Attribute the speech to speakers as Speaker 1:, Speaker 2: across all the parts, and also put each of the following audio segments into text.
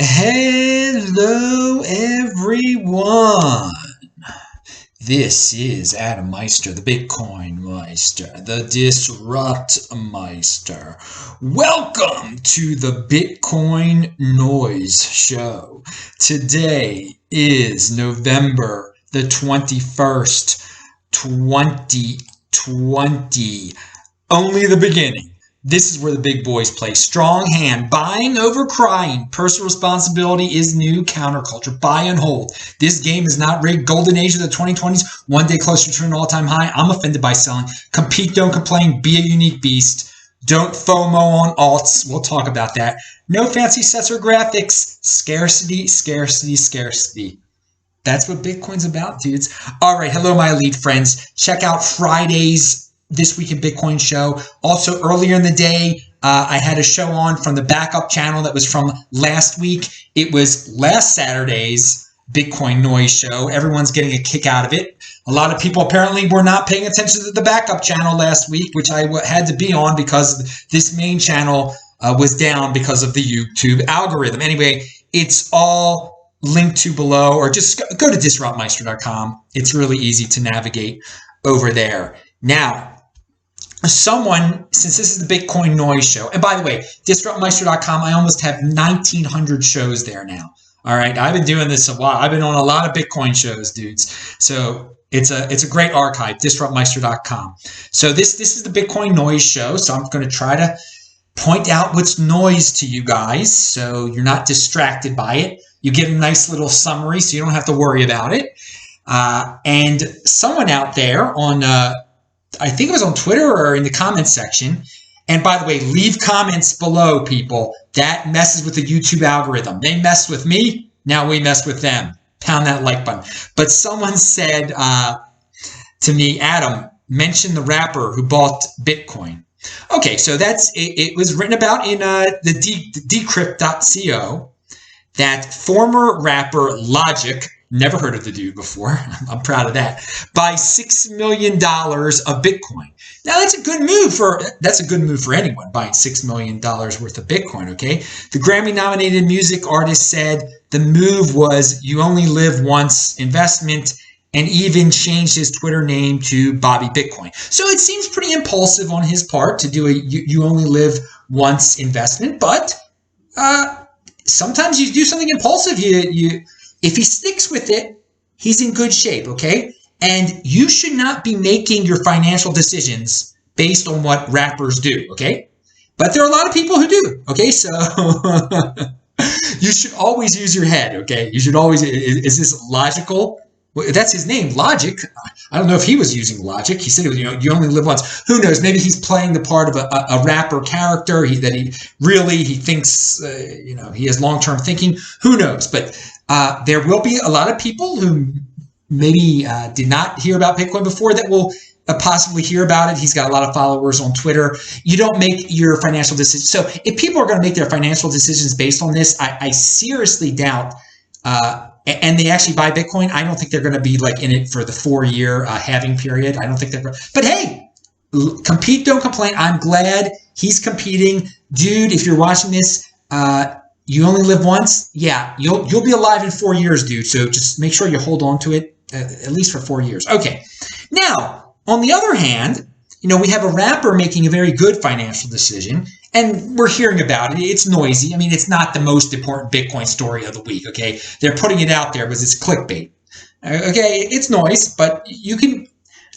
Speaker 1: Hello, everyone. This is Adam Meister, the BitcoinMeister, the Disrupt Meister. Welcome to the Bitcoin Noise Show. Today is November the 21st, 2020. Only the beginning. This is where the big boys play. Strong hand, buying over crying. Personal responsibility is new counterculture. Buy and hold. This game is not rigged. Golden age of the 2020s, one day closer to an all-time high. I'm offended by selling. Compete, don't complain. Be a unique beast. Don't FOMO on alts. We'll talk about that. No fancy sets or graphics. Scarcity, scarcity, scarcity. That's what Bitcoin's about, dudes. All right. Hello, my elite friends. Check out Friday's This Week in Bitcoin show. Also, earlier in the day, I had a show on from the backup channel that was from last week. It was last Saturday's Bitcoin Noise show. Everyone's getting a kick out of it. A lot of people apparently were not paying attention to the backup channel last week, which I had to be on because this main channel was down because of the YouTube algorithm. Anyway, it's all linked to below, or just go to disruptmeister.com. It's really easy to navigate over there. Now, someone, since this is the Bitcoin Noise Show, and by the way, disruptmeister.com, I almost have 1,900 shows there now. All right, I've been doing this a while. I've been on a lot of Bitcoin shows, dudes. So it's a great archive, disruptmeister.com. So this is the Bitcoin Noise Show. So I'm going to try to point out what's noise to you guys, so you're not distracted by it. You get a nice little summary, so you don't have to worry about it. And someone out there on I think it was on Twitter or in the comments section. And by the way, leave comments below, people. That messes with the YouTube algorithm. They messed with me. Now we mess with them. Pound that like button. But someone said to me, Adam, mention the rapper who bought Bitcoin. Okay, so it was written about in the decrypt.co that former rapper Logic, never heard of the dude before, I'm proud of that, buys $6 million of Bitcoin. Now that's a good move for anyone, buying $6 million worth of Bitcoin, okay? The Grammy-nominated music artist said the move was you only live once investment, and even changed his Twitter name to Bobby Bitcoin. So it seems pretty impulsive on his part to do a you only live once investment, but sometimes you do something impulsive, if he sticks with it, he's in good shape, okay? And you should not be making your financial decisions based on what rappers do, okay? But there are a lot of people who do, okay? So you should always use your head, okay? You should always, is this logical? Well, that's his name, Logic. I don't know if he was using logic. He said, you only live once. Who knows? Maybe he's playing the part of a rapper character he thinks, he has long-term thinking. Who knows? But there will be a lot of people who maybe did not hear about Bitcoin before that will possibly hear about it. He's got a lot of followers on Twitter. You don't make your financial decisions. So if people are going to make their financial decisions based on this, I seriously doubt and they actually buy Bitcoin, I don't think they're going to be like in it for the 4-year halving period. I don't think they're. But hey, compete, don't complain. I'm glad he's competing, dude. If you're watching this, you only live once. Yeah, you'll be alive in 4 years, dude. So just make sure you hold on to it at least for 4 years. Okay. Now, on the other hand, we have a rapper making a very good financial decision, and we're hearing about it. It's noisy. I mean, it's not the most important Bitcoin story of the week, okay? They're putting it out there because it's clickbait. Okay, it's noise, but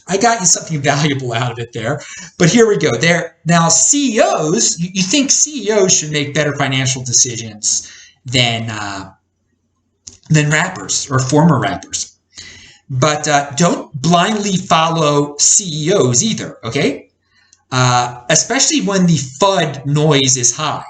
Speaker 1: I got you something valuable out of it there. But here we go. Now, CEOs, you think CEOs should make better financial decisions than rappers or former rappers. But don't blindly follow CEOs either, okay? Especially when the FUD noise is high.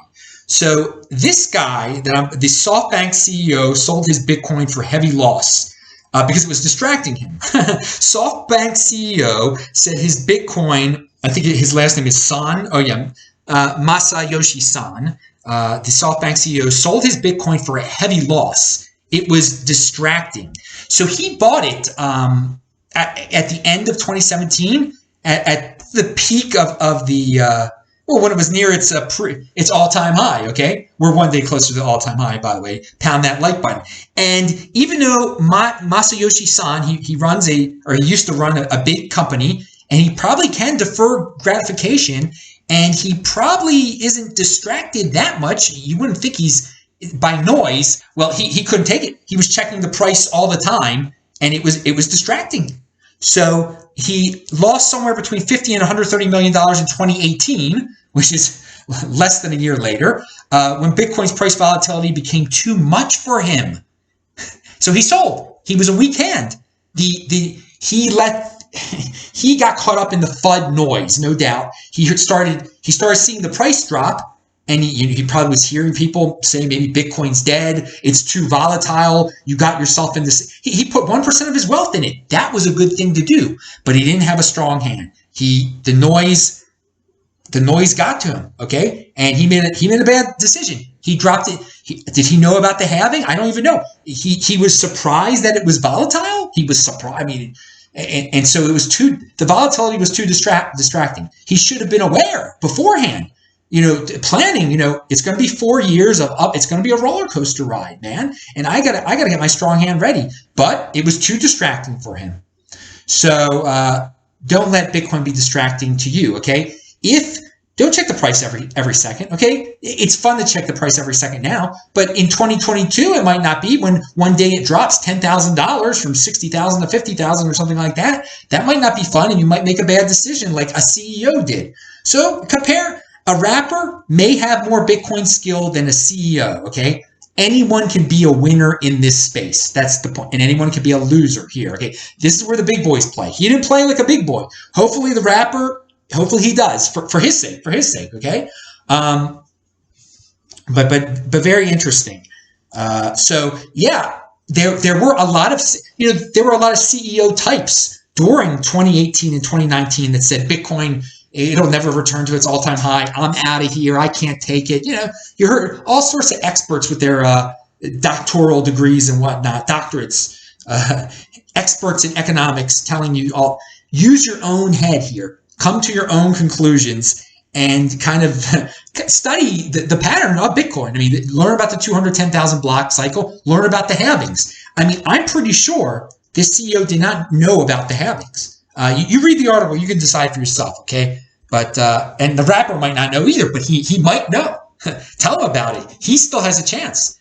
Speaker 1: So this guy, the SoftBank CEO, sold his Bitcoin for heavy loss because it was distracting him. SoftBank CEO said his Bitcoin, I think his last name is Son. Oh yeah, Masayoshi Son. The SoftBank CEO sold his Bitcoin for a heavy loss. It was distracting. So he bought it at the end of 2017 at the peak of the Well, when it was near its all-time high, okay? We're one day closer to the all-time high, by the way. Pound that like button. And even though Masayoshi Son, he used to run a big company, and he probably can defer gratification, and he probably isn't distracted that much. You wouldn't think he's by noise. Well, he couldn't take it. He was checking the price all the time, and it was distracting. So he lost somewhere between $50 and $130 million in 2018, which is less than a year later, when Bitcoin's price volatility became too much for him. So he sold. He was a weak hand. He got caught up in the FUD noise, no doubt. He started seeing the price drop. And he probably was hearing people say maybe Bitcoin's dead. It's too volatile. You got yourself in this. He put 1% of his wealth in it. That was a good thing to do, but he didn't have a strong hand. The noise got to him. Okay, and he made a bad decision. He dropped it. Did he know about the halving? I don't even know. He was surprised that it was volatile. He was surprised. I mean, and so the volatility was too distracting. He should have been aware beforehand. Planning, it's going to be 4 years of up. It's going to be a roller coaster ride, man. And I gotta get my strong hand ready. But it was too distracting for him. So don't let Bitcoin be distracting to you. Okay. Don't check the price every second. Okay. It's fun to check the price every second now, but in 2022, it might not be. When one day it drops $10,000 from 60,000 to 50,000 or something like that. That might not be fun, and you might make a bad decision like a CEO did. So compare. A rapper may have more Bitcoin skill than a CEO, okay? Anyone can be a winner in this space. That's the point. And anyone can be a loser here, okay? This is where the big boys play. He didn't play like a big boy. Hopefully the rapper, he does for his sake, okay? But very interesting. So yeah, there were a lot of CEO types during 2018 and 2019 that said Bitcoin, it'll never return to its all-time high. I'm out of here. I can't take it. You heard all sorts of experts with their doctoral degrees and whatnot, doctorates, experts in economics telling you all, use your own head here. Come to your own conclusions and kind of study the pattern of Bitcoin. I mean, learn about the 210,000 block cycle. Learn about the halvings. I mean, I'm pretty sure this CEO did not know about the halvings. You read the article, you can decide for yourself, okay? But and the rapper might not know either, but he might know. Tell him about it. He still has a chance.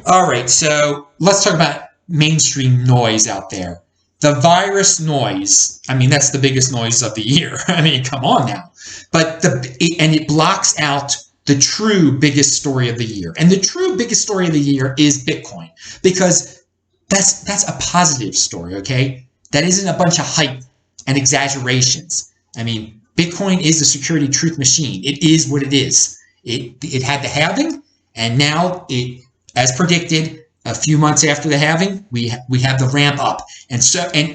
Speaker 1: All right, so let's talk about mainstream noise out there. The virus noise. I mean, that's the biggest noise of the year. I mean, come on now. But it blocks out the true biggest story of the year. And the true biggest story of the year is Bitcoin, because that's a positive story, okay? That isn't a bunch of hype and exaggerations. I mean, Bitcoin is a security truth machine. It is what it is. It had the halving, and now as predicted, a few months after the halving, we have the ramp up. And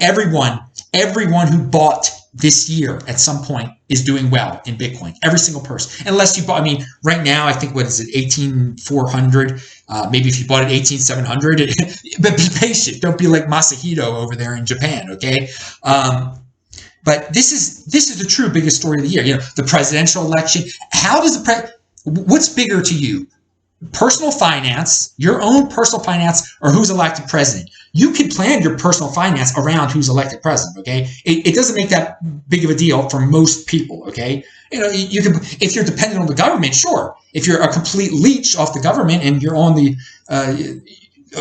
Speaker 1: everyone who bought this year at some point is doing well in Bitcoin. Every single person, unless you bought. I mean, right now I think, what is it, 18,400? Maybe if you bought it 18,700, but be patient. Don't be like Masahito over there in Japan, okay? But this is the true biggest story of the year. The presidential election. What's bigger to you? Personal finance, your own personal finance, or who's elected president? You can plan your personal finance around who's elected president, okay? It doesn't make that big of a deal for most people, okay? You can, if you're dependent on the government, sure. If you're a complete leech off the government and you're on the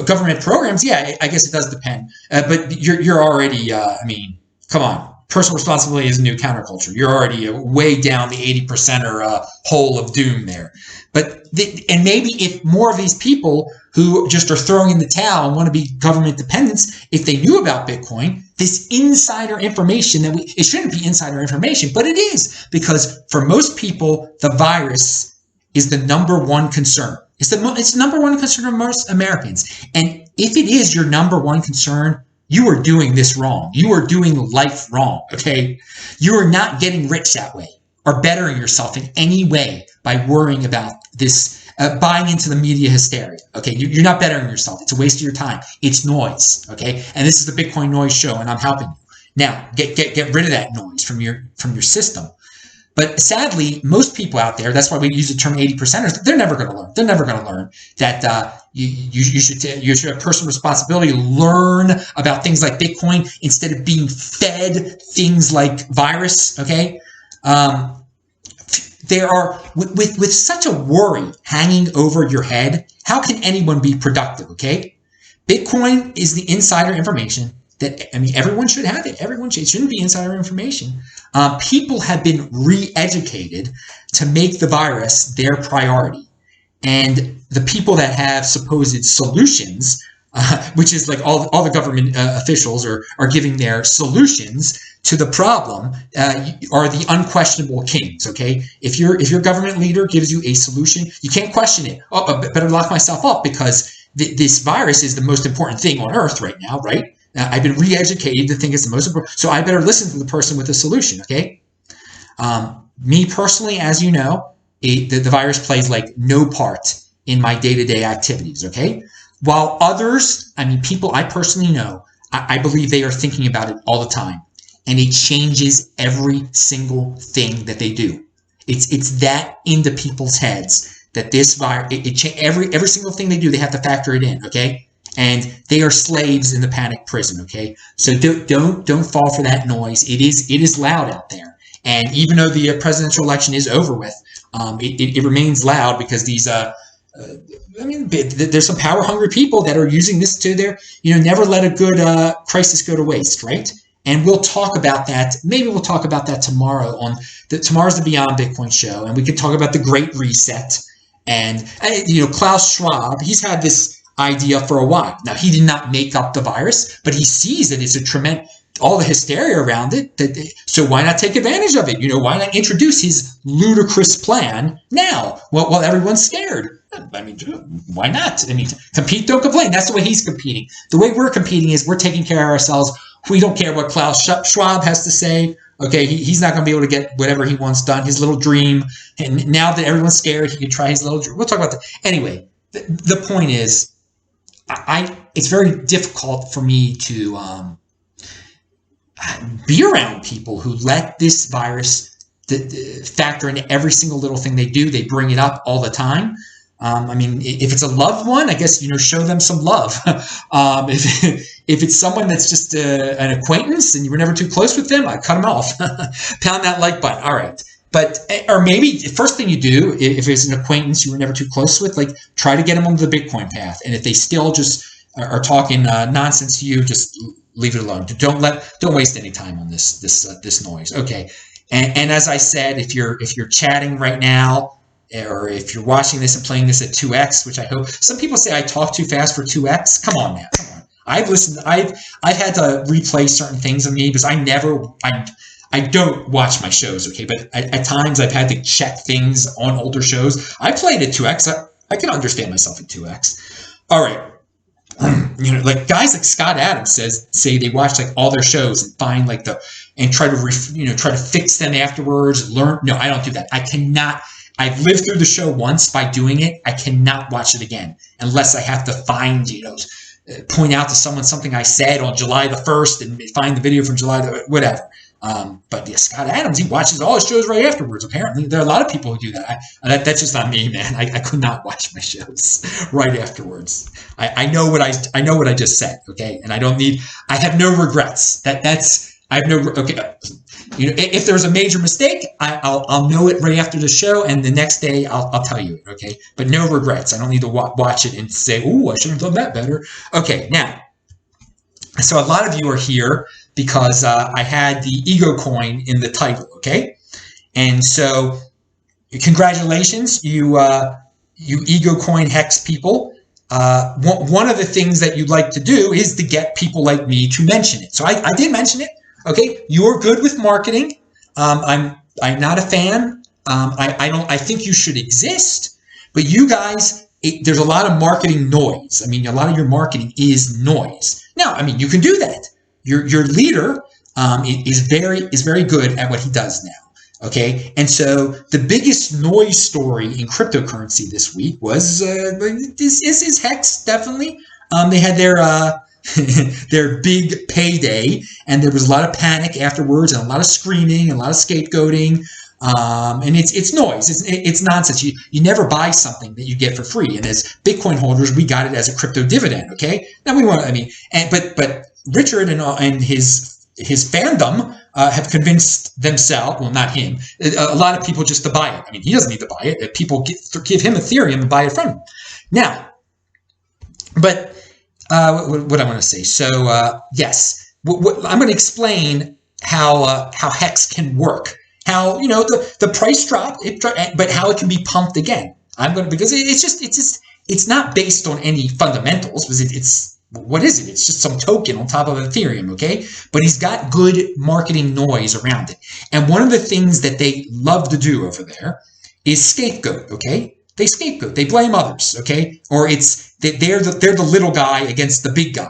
Speaker 1: government programs, yeah, I guess it does depend. But you're already, I mean, come on. Personal responsibility is a new counterculture. You're already way down the 80%er hole of doom there. And maybe if more of these people who just are throwing in the towel and want to be government dependents, if they knew about Bitcoin, this insider information it shouldn't be insider information, but it is, because for most people, the virus is the number one concern. It's the number one concern of most Americans. And if it is your number one concern, you are doing this wrong. You are doing life wrong, okay? You are not getting rich that way or bettering yourself in any way by worrying about this, buying into the media hysteria, okay? You're not bettering yourself. It's a waste of your time. It's noise, okay? And this is the Bitcoin Noise Show, and I'm helping you. Now, get rid of that noise from your system. But sadly, most people out there, that's why we use the term 80%ers, they're never going to learn. They're never going to learn that you should have personal responsibility, learn about things like Bitcoin instead of being fed things like virus, okay? There are, with such a worry hanging over your head, how can anyone be productive, okay? Bitcoin is the insider information that, I mean, everyone should have it. It shouldn't be insider information. People have been re-educated to make the virus their priority. And the people that have supposed solutions, which is like all the government officials are giving their solutions to the problem, are the unquestionable kings, okay? If your government leader gives you a solution, you can't question it. Oh, I better lock myself up because this virus is the most important thing on earth right now, right? I've been re-educated to think it's the most important, so I better listen to the person with the solution, okay? Me personally, as you know, the virus plays like no part in my day-to-day activities, okay? While others, I mean, people I personally know, I believe they are thinking about it all the time, and it changes every single thing that they do. It's that into people's heads that this virus, every single thing they do, they have to factor it in, okay? And they are slaves in the panic prison, okay? So don't fall for that noise. It is loud out there. And even though the presidential election is over with, it remains loud because these, I mean, there's some power-hungry people that are using this to their, never let a good crisis go to waste, right? And we'll talk about that. Maybe we'll talk about that tomorrow on tomorrow's the Beyond Bitcoin show, and we could talk about the Great Reset. And Klaus Schwab, he's had this idea for a while. Now, he did not make up the virus, but he sees that it's a tremendous, all the hysteria around it. So why not take advantage of it? Why not introduce his ludicrous plan now while everyone's scared? I mean, why not? I mean, compete, don't complain. That's the way he's competing. The way we're competing is we're taking care of ourselves. We don't care what Klaus Schwab has to say. Okay, he's not going to be able to get whatever he wants done, his little dream. And now that everyone's scared, he can try his little dream. We'll talk about that. Anyway, the point is, it's very difficult for me to be around people who let this virus factor into every single little thing they do. They bring it up all the time. I mean, if it's a loved one, I guess, show them some love. If it's someone that's just an acquaintance and you were never too close with them, I cut them off. Pound that like button. All right. But, or maybe the first thing you do, if it's an acquaintance you were never too close with, like try to get them onto the Bitcoin path. And if they still just are talking nonsense to you, just leave it alone. Don't waste any time on this noise. Okay. And as I said, if you're chatting right now, or if you're watching this and playing this at 2x, which I hope some people say I talk too fast for 2x. Come on, man. Come on. I've had to replay certain things of me because I don't watch my shows, okay? But at times I've had to check things on older shows. I played at 2x. I can understand myself at 2x. All right. Like guys like Scott Adams say they watch like all their shows and find like and try to fix them afterwards. Learn. No, I don't do that. I cannot. I've lived through the show once by doing it. I cannot watch it again unless I have to find, point out to someone something I said on July the 1st and find the video from whatever. But yeah, Scott Adams, he watches all his shows right afterwards. Apparently, there are a lot of people who do that. That's just not me, man. I could not watch my shows right afterwards. I know what I just said, okay, and I have no regrets. Okay. If there's a major mistake, I'll know it right after the show, and the next day I'll tell you it, okay? But no regrets. I don't need to watch it and say, "Oh, I should have done that better." Okay, now, so a lot of you are here because I had the Ego coin in the title, okay? And so, congratulations, you Ego coin HEX people. One of the things that you'd like to do is to get people like me to mention it. So I did mention it. Okay, you're good with marketing. I'm not a fan. I think you should exist, but you guys, there's a lot of marketing noise. I mean, a lot of your marketing is noise. Now, I mean, you can do that. Your leader is very good at what he does now. Okay, and so the biggest noise story in cryptocurrency this week was is HEX, definitely. They had their big payday, and there was a lot of panic afterwards, and a lot of screaming, and a lot of scapegoating. And it's noise. It's nonsense. You never buy something that you get for free. And as Bitcoin holders, we got it as a crypto dividend. Okay. Now we want. I mean, but Richard and his fandom have convinced themselves. Well, not him. A lot of people just to buy it. I mean, he doesn't need to buy it. People give him Ethereum and buy it from him. Now, but what I want to say. So yes, I'm going to explain how HEX can work. How the price dropped, but how it can be pumped again. Because it's not based on any fundamentals. Because what is it? It's just some token on top of Ethereum, okay? But he's got good marketing noise around it. And one of the things that they love to do over there is scapegoat, okay? They scapegoat. They blame others, okay? Or they're the little guy against the big guy,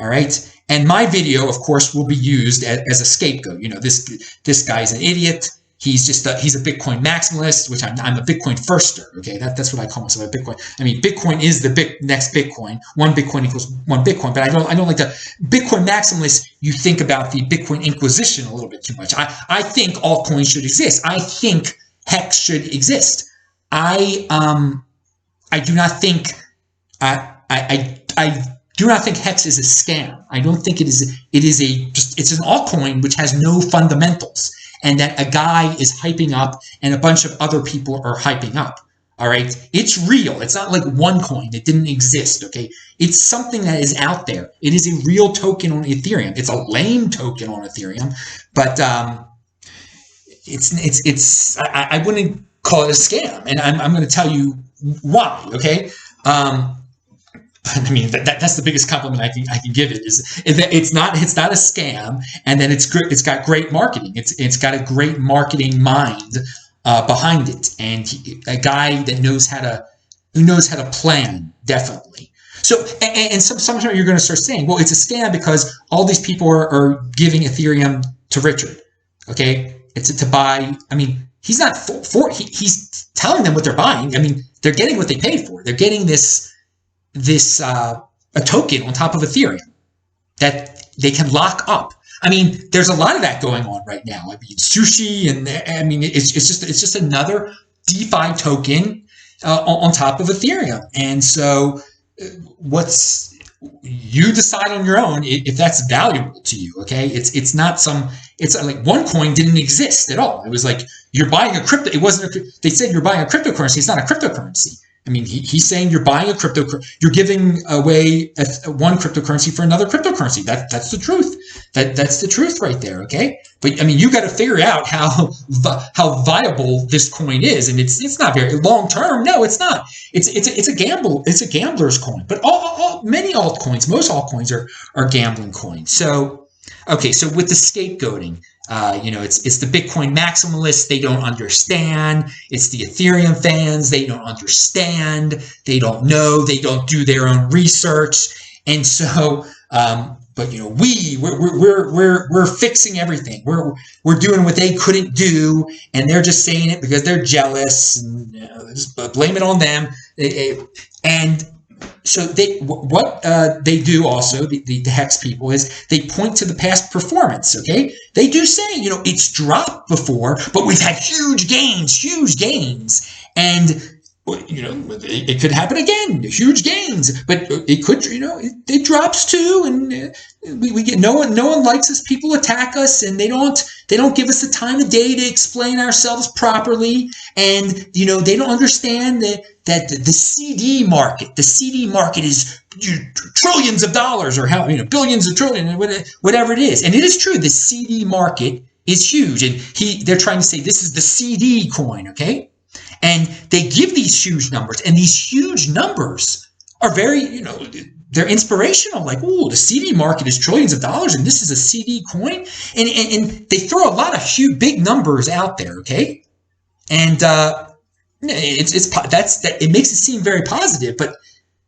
Speaker 1: all right? And my video, of course, will be used as a scapegoat. This guy's an idiot. He's a Bitcoin maximalist, which I'm a Bitcoin firster. Okay, that's what I call myself, a Bitcoin. I mean, Bitcoin is the next Bitcoin. One Bitcoin equals one Bitcoin. But I don't like the Bitcoin maximalist. You think about the Bitcoin Inquisition a little bit too much. I think altcoins should exist. I think HEX should exist. I do not think I do not think HEX is a scam. I don't think it is. It's an altcoin which has no fundamentals, and that a guy is hyping up and a bunch of other people are hyping up. All right, it's real. It's not like one coin that didn't exist. Okay, it's something that is out there. It is a real token on Ethereum. It's a lame token on Ethereum, but I wouldn't call it a scam, and I'm going to tell you why. Okay. I mean, that's the biggest compliment I can give it is that it's not a scam, and then it's got great marketing. It's got a great marketing mind behind it, and a guy that knows how to plan, definitely. So and sometimes you're going to start saying, well, it's a scam because all these people are giving Ethereum to Richard. Okay, it's to buy. I mean, he's not he's telling them what they're buying. I mean, they're getting what they paid for. They're getting a token on top of Ethereum that they can lock up. I mean, there's a lot of that going on right now. I mean, sushi, and I mean, it's just another DeFi token on top of Ethereum. And so, you decide on your own if that's valuable to you. Okay, it's not like OneCoin didn't exist at all. It was like you're buying a crypto. It wasn't. They said you're buying a cryptocurrency. It's not a cryptocurrency. I mean, he's saying you're buying a you're giving away one cryptocurrency for another cryptocurrency. That's the truth. That's the truth right there. Okay, but I mean, you got to figure out how viable this coin is, and it's not very long term. No, it's not. It's a gamble. It's a gambler's coin. But many altcoins, most altcoins are gambling coins. So okay, so with the scapegoating. It's the Bitcoin maximalists. They don't understand. It's the Ethereum fans. They don't understand. They don't know. They don't do their own research. And so, but we're fixing everything. We're doing what they couldn't do, and they're just saying it because they're jealous, and just blame it on them. And so what they do also, the HEX people, is they point to the past performance, okay? They do say, it's dropped before, but we've had huge gains. And, it could happen again, huge gains, but it could, it drops too. And we get, no one likes us. People attack us, and they don't give us the time of day to explain ourselves properly. And, they don't understand that the CD market is trillions of dollars, or billions of trillion, whatever it is. And it is true. The CD market is huge. And they're trying to say this is the CD coin. Okay. And they give these huge numbers, and these huge numbers are very, they're inspirational. Like, oh, the CD market is trillions of dollars, and this is a CD coin. And they throw a lot of huge, big numbers out there. Okay. And, it makes it seem very positive, but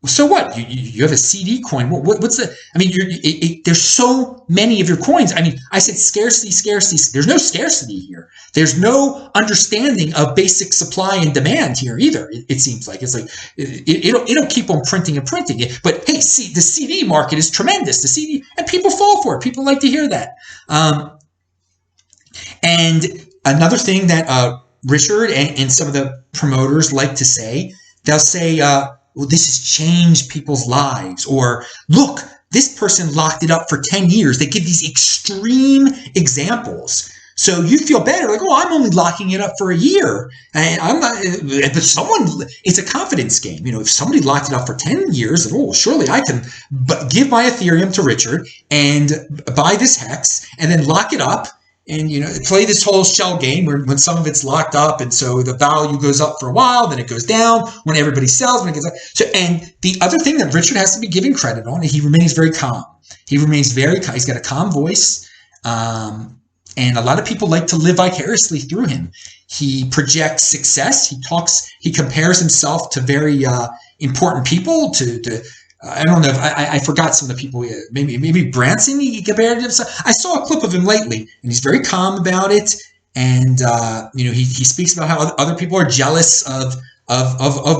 Speaker 1: so what? You have a CD coin. What's the? I mean, there's so many of your coins. I mean, I said scarcity. There's no scarcity here. There's no understanding of basic supply and demand here either. It seems like it's like it'll keep on printing and printing it. But hey, see, the CD market is tremendous. The CD, and people fall for it. People like to hear that. And another thing that Richard and some of the promoters like to say, they'll say, well, this has changed people's lives, or look, this person locked it up for 10 years. They give these extreme examples. So you feel better, like, oh, I'm only locking it up for a year. And I'm not, but someone, it's a confidence game. If somebody locked it up for 10 years, oh, surely I can give my Ethereum to Richard and buy this HEX and then lock it up and, play this whole shell game when some of it's locked up. And so the value goes up for a while, then it goes down when everybody sells, when it gets up. So, and the other thing that Richard has to be given credit on, he remains very calm. He remains very calm. He's got a calm voice. And a lot of people like to live vicariously through him. He projects success. He compares himself to very important people. I don't know if I forgot some of the people. Maybe Branson. He compared himself. I saw a clip of him lately, and he's very calm about it. And he speaks about how other people are jealous of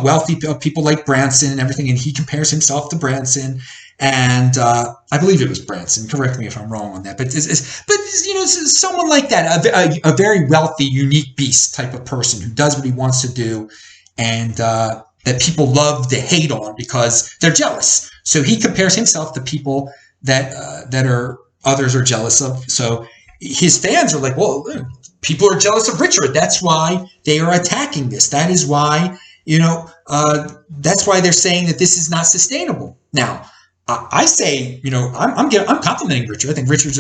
Speaker 1: wealthy people like Branson and everything, and he compares himself to Branson. And I believe it was Branson. Correct me if I'm wrong on that. But someone like that, a very wealthy, unique beast type of person who does what he wants to do, and that people love to hate on because they're jealous. So he compares himself to people that others are jealous of. So his fans are like, well, people are jealous of Richard. That's why they are attacking this. That is why that's why they're saying that this is not sustainable. Now, I say, I'm complimenting Richard. I think Richard's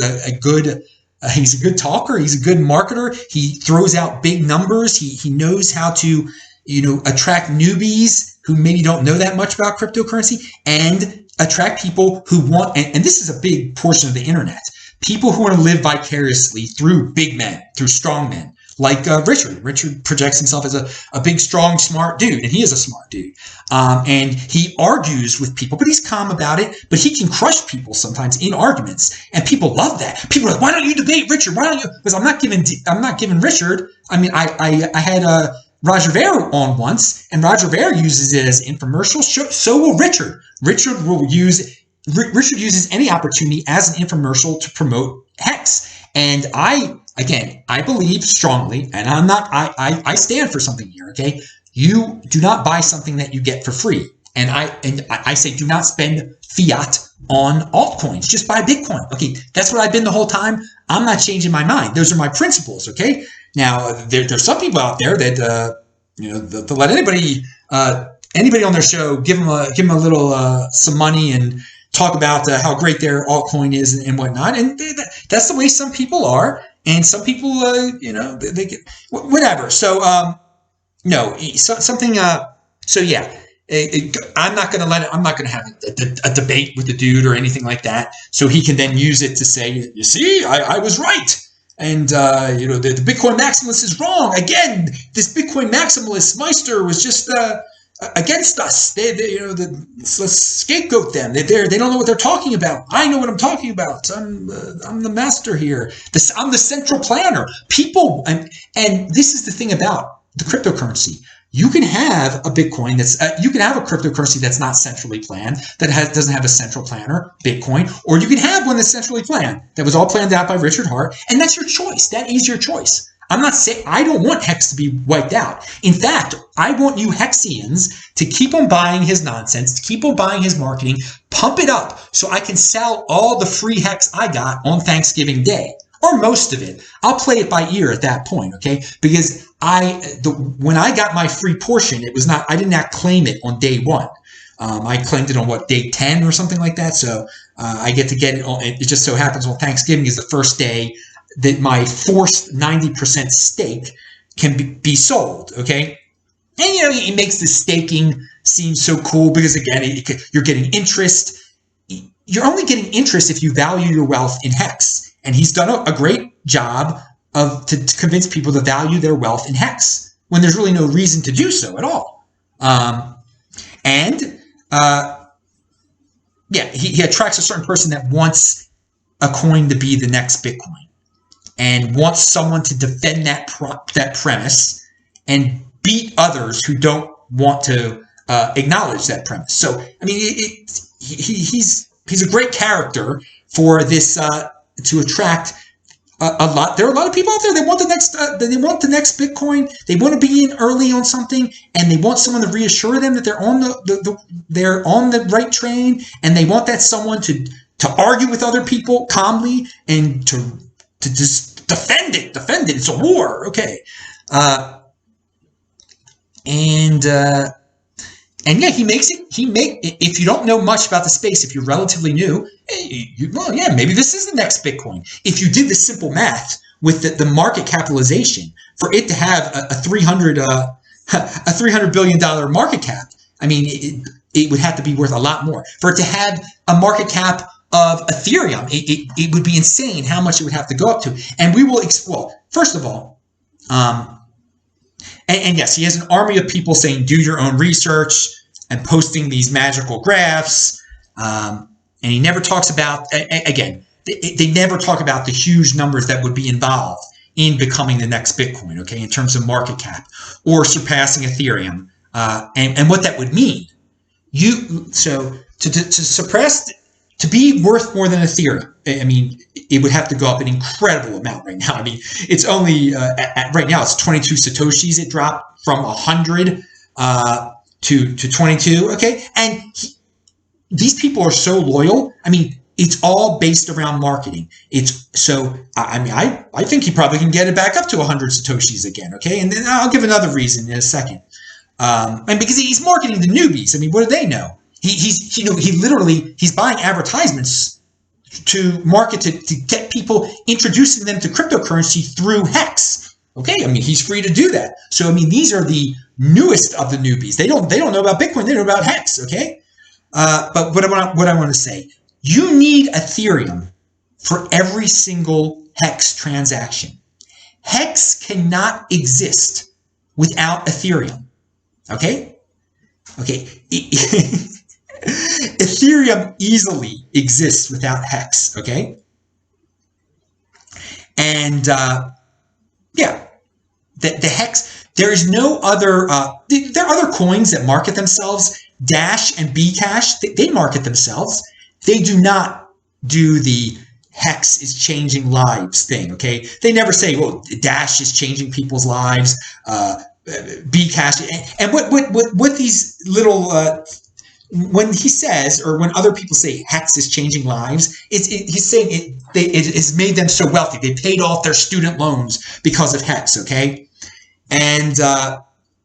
Speaker 1: he's a good talker. He's a good marketer. He throws out big numbers. He knows how to, attract newbies who maybe don't know that much about cryptocurrency and attract people who want, and this is a big portion of the internet, people who want to live vicariously through big men, through strong men. Like Richard. Richard projects himself as a big, strong, smart dude, and he is a smart dude. And he argues with people, but he's calm about it. But he can crush people sometimes in arguments, and people love that. People are like, "Why don't you debate Richard? Why don't you?" Because I'm not giving Richard. I mean, I had Roger Ver on once, and Roger Ver uses it as infomercial. So will Richard. Richard uses any opportunity as an infomercial to promote HEX, and I believe strongly, and I stand for something here, okay? You do not buy something that you get for free. And I say do not spend fiat on altcoins. Just buy Bitcoin. Okay, that's what I've been the whole time. I'm not changing my mind. Those are my principles, okay? Now, there's some people out there that, they'll let anybody on their show, give them a little, some money and talk about how great their altcoin is and whatnot. And that's the way some people are. And some people, they get whatever. So, something. So yeah, I'm not going to have a debate with the dude or anything like that. So he can then use it to say, you see, I was right. And, the Bitcoin maximalist is wrong. Again, this Bitcoin maximalist Meister was just, against us. Let's scapegoat them. They don't know what they're talking about. I know what I'm talking about. I'm the master here. I'm the central planner. People, and this is the thing about the cryptocurrency. You can have a Bitcoin you can have a cryptocurrency that's not centrally planned, that doesn't have a central planner, Bitcoin, or you can have one that's centrally planned, that was all planned out by Richard Hart, and that's your choice. That is your choice. I'm not saying, I don't want HEX to be wiped out. In fact, I want you Hexians to keep on buying his nonsense, to keep on buying his marketing, pump it up so I can sell all the free HEX I got on Thanksgiving Day, or most of it. I'll play it by ear at that point, okay? Because when I got my free portion, I did not claim it on day one. I claimed it on day 10 or something like that. So I get it on, it just so happens on Thanksgiving is the first day that my forced 90% stake can be sold, okay? And, it makes the staking seem so cool because, again, you're getting interest. You're only getting interest if you value your wealth in HEX. And he's done a great job to convince people to value their wealth in HEX when there's really no reason to do so at all. He attracts a certain person that wants a coin to be the next Bitcoin, and wants someone to defend that premise and beat others who don't want to acknowledge that premise. So, I mean, he's a great character for this to attract There are a lot of people out there. They want the next Bitcoin. They want to be in early on something, and they want someone to reassure them that they're on the right train, and they want that someone to argue with other people calmly and to just defend it. It's a war, okay? And yeah, if you don't know much about the space, if you're relatively new, maybe this is the next Bitcoin. If you did the simple math with the market capitalization for it to have a $300 billion market cap, I mean, it would have to be worth a lot more. For it to have a market cap of Ethereum, it would be insane how much it would have to go up to. And we will first of all, and yes, he has an army of people saying, do your own research and posting these magical graphs. And he never talks about, again, they never talk about the huge numbers that would be involved in becoming the next Bitcoin, okay, in terms of market cap or surpassing Ethereum, and what that would mean. To be worth more than Ethereum, I mean, it would have to go up an incredible amount right now. I mean, it's only, right now, it's 22 Satoshis. It dropped from 100 to 22, okay? And these people are so loyal. I mean, it's all based around marketing. I think he probably can get it back up to 100 Satoshis again, okay? And then I'll give another reason in a second. And because he's marketing the newbies. I mean, what do they know? He's buying advertisements to market to get people, introducing them to cryptocurrency through HEX. Okay, I mean, he's free to do that. So I mean, these are the newest of the newbies. They don't know about Bitcoin. They know about HEX. Okay, but what I want to say, you need Ethereum for every single HEX transaction. HEX cannot exist without Ethereum. Okay. Ethereum easily exists without HEX, okay? And the HEX, there is no other, there are other coins that market themselves. Dash and Bcash, they market themselves. They do not do the HEX is changing lives thing, okay? They never say, well, Dash is changing people's lives, Bcash, and what these little, when he says, or when other people say HEX is changing lives, he's saying it has made them so wealthy. They paid off their student loans because of HEX, okay? And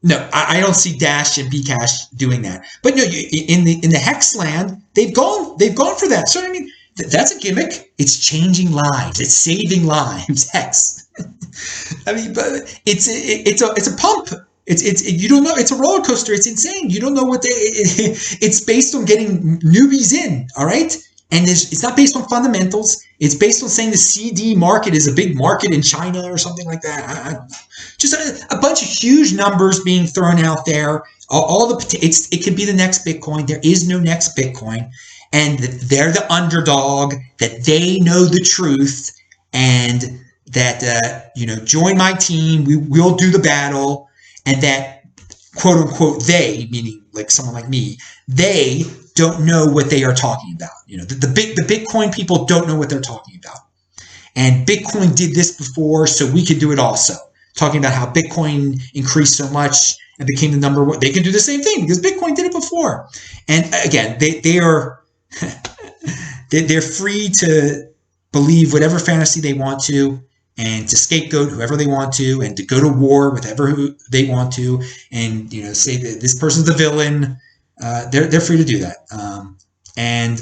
Speaker 1: no, I don't see Dash and Bcash doing that. But no, in the HEX land, they've gone for that. So I mean, that's a gimmick. It's changing lives. It's saving lives. HEX. I mean, but it's a pump. You don't know. It's a roller coaster. It's insane. You don't know what it's based on getting newbies in. All right. And it's not based on fundamentals. It's based on saying the CD market is a big market in China or something like that. I don't know. Just a bunch of huge numbers being thrown out there. It could be the next Bitcoin. There is no next Bitcoin. And they're the underdog, that they know the truth, and that, join my team. We'll do the battle. And that, quote unquote, they, meaning like someone like me, they don't know what they are talking about. The Bitcoin people don't know what they're talking about. And Bitcoin did this before, so we could do it also. Talking about how Bitcoin increased so much and became the number one. They can do the same thing because Bitcoin did it before. And again, they're free to believe whatever fantasy they want to, and to scapegoat whoever they want to, and to go to war with whoever they want to, and say that this person's the villain. They're free to do that. And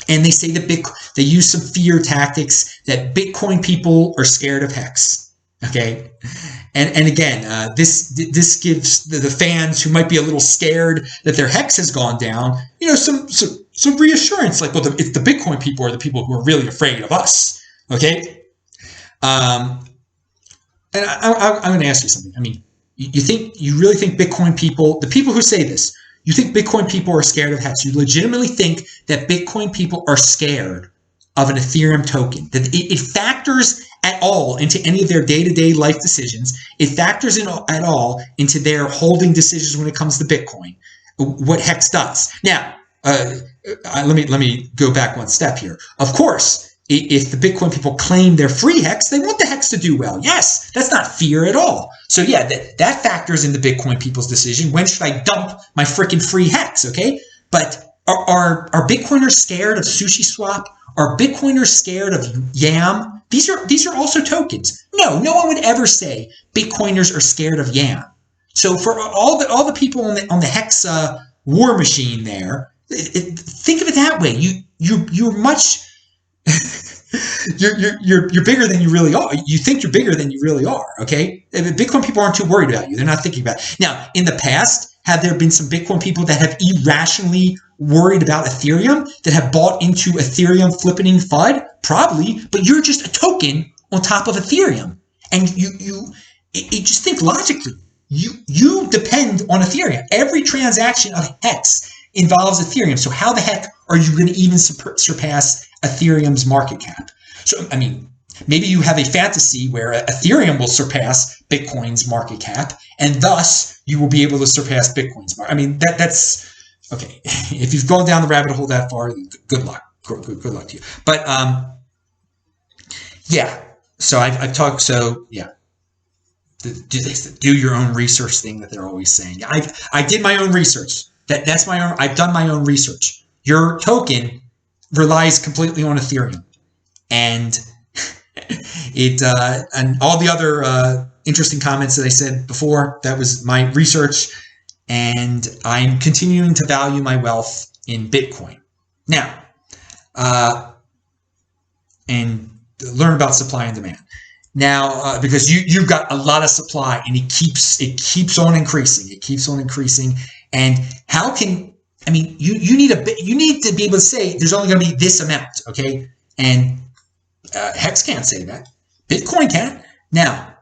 Speaker 1: they say that they use some fear tactics, that Bitcoin people are scared of HEX. Okay, and again, this gives the fans who might be a little scared that their HEX has gone down, some reassurance. Like, well, it's the Bitcoin people are the people who are really afraid of us. Okay. And I'm going to ask you something. I mean, you really think Bitcoin people, the people who say this, you think Bitcoin people are scared of HEX? You legitimately think that Bitcoin people are scared of an Ethereum token? That it factors at all into any of their day-to-day life decisions? It factors in at all into their holding decisions when it comes to Bitcoin? What HEX does? Now, let me go back one step here. Of course, if the Bitcoin people claim they're free HEX, they want the HEX to do well. Yes, that's not fear at all. So yeah, that factors in the Bitcoin people's decision. When should I dump my freaking free HEX? Okay, but are Bitcoiners scared of SushiSwap? Are Bitcoiners scared of YAM? These are also tokens. No one would ever say Bitcoiners are scared of YAM. So for all the people on the HEX war machine there, think of it that way. You're much you're bigger than you really are. You think you're bigger than you really are. Okay, Bitcoin people aren't too worried about you. They're not thinking about it. Now, in the past, have there been some Bitcoin people that have irrationally worried about Ethereum, that have bought into Ethereum flipping FUD? Probably, but you're just a token on top of Ethereum, and you just think logically. You depend on Ethereum. Every transaction of HEX involves Ethereum. So how the heck are you going to even surpass Ethereum's market cap? So, I mean, maybe you have a fantasy where Ethereum will surpass Bitcoin's market cap, and thus you will be able to surpass Bitcoin's market. I mean, that's okay. If you've gone down the rabbit hole that far, good luck. Good luck to you. But yeah. So I've talked. So yeah. Do your own research thing that they're always saying. I did my own research. That's my own. I've done my own research. Your token relies completely on Ethereum, and and all the other interesting comments that I said before. That was my research, and I'm continuing to value my wealth in Bitcoin now, and learn about supply and demand. Now, because you've got a lot of supply, and it keeps on increasing. It keeps on increasing. And how can, I mean, you need to be able to say there's only going to be this amount, okay? And HEX can't say that. Bitcoin can. Now,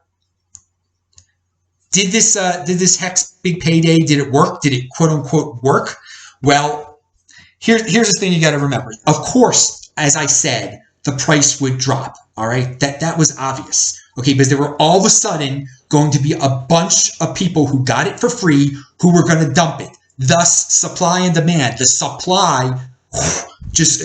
Speaker 1: did this HEX big payday? Did it work? Did it quote unquote work? Well, here's the thing you got to remember. Of course, as I said, the price would drop. All right, that was obvious. Okay, because there were all of a sudden going to be a bunch of people who got it for free who were going to dump it. Thus, supply and demand. The supply just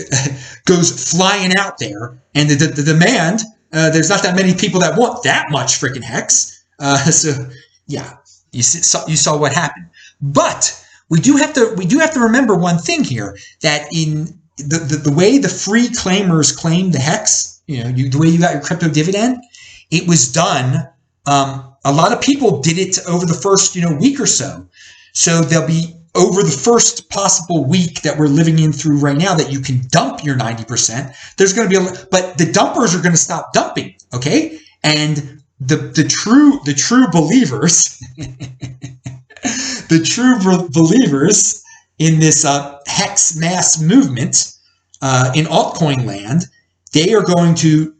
Speaker 1: goes flying out there, and the demand. There's not that many people that want that much freaking HEX. So yeah, you saw what happened. But we do have to remember one thing here, that in the way the free claimers claim the HEX. The way you got your crypto dividend, it was done. A lot of people did it over the first, week or so. So there'll be over the first possible week that we're living in through right now that you can dump your 90%. There's going to be but the dumpers are going to stop dumping. Okay. And the true believers, the true believers in this HEX mass movement in altcoin land, they are going to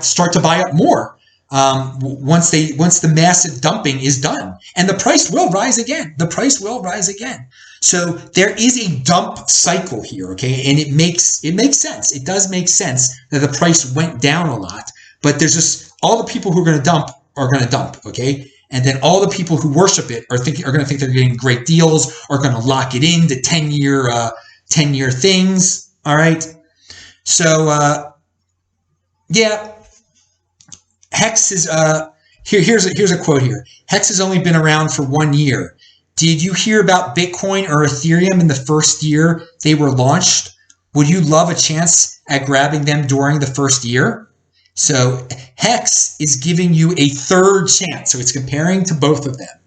Speaker 1: start to buy up more once the massive dumping is done, and the price will rise again. The price will rise again. So there is a dump cycle here, okay, and it makes sense. It does make sense that the price went down a lot, but there's just all the people who are going to dump are going to dump, okay, and then all the people who worship it are going to think they're getting great deals, are going to lock it in to 10-year things. All right. So, yeah, HEX is, here's a quote here. HEX has only been around for 1 year. Did you hear about Bitcoin or Ethereum in the first year they were launched? Would you love a chance at grabbing them during the first year? So HEX is giving you a third chance. So it's comparing to both of them.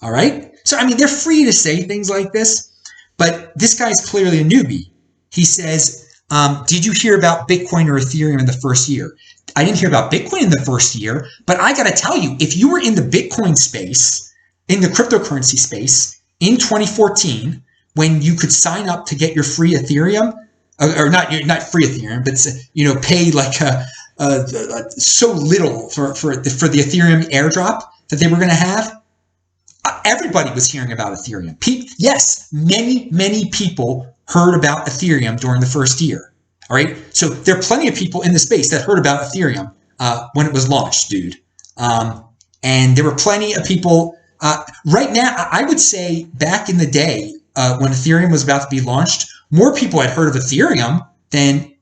Speaker 1: All right. So, I mean, they're free to say things like this, but this guy's clearly a newbie. He says, did you hear about Bitcoin or Ethereum in the first year? I didn't hear about Bitcoin in the first year, but I got to tell you, if you were in the Bitcoin space, in the cryptocurrency space in 2014, when you could sign up to get your free Ethereum, or not free Ethereum, but pay like so little for the Ethereum airdrop that they were going to have. Everybody was hearing about Ethereum. Yes, many people heard about Ethereum during the first year. All right. So there are plenty of people in the space that heard about Ethereum when it was launched, dude. And there were plenty of people right now. I would say back in the day when Ethereum was about to be launched, more people had heard of Ethereum than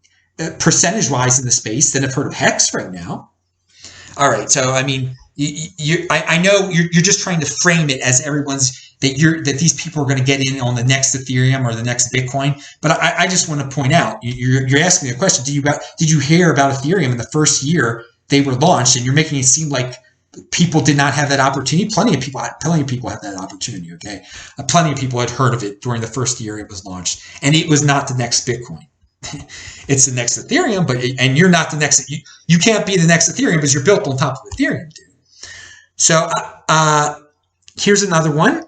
Speaker 1: percentage-wise in the space than have heard of HEX right now. All right, so I mean, I know you're just trying to frame it as that these people are going to get in on the next Ethereum or the next Bitcoin, but I just want to point out you're asking me a question. Did you hear about Ethereum in the first year they were launched, and you're making it seem like people did not have that opportunity? Plenty of people had that opportunity. Okay, plenty of people had heard of it during the first year it was launched, and it was not the next Bitcoin. It's the next Ethereum, and you're not the next. You can't be the next Ethereum because you're built on top of Ethereum, dude. So here's another one.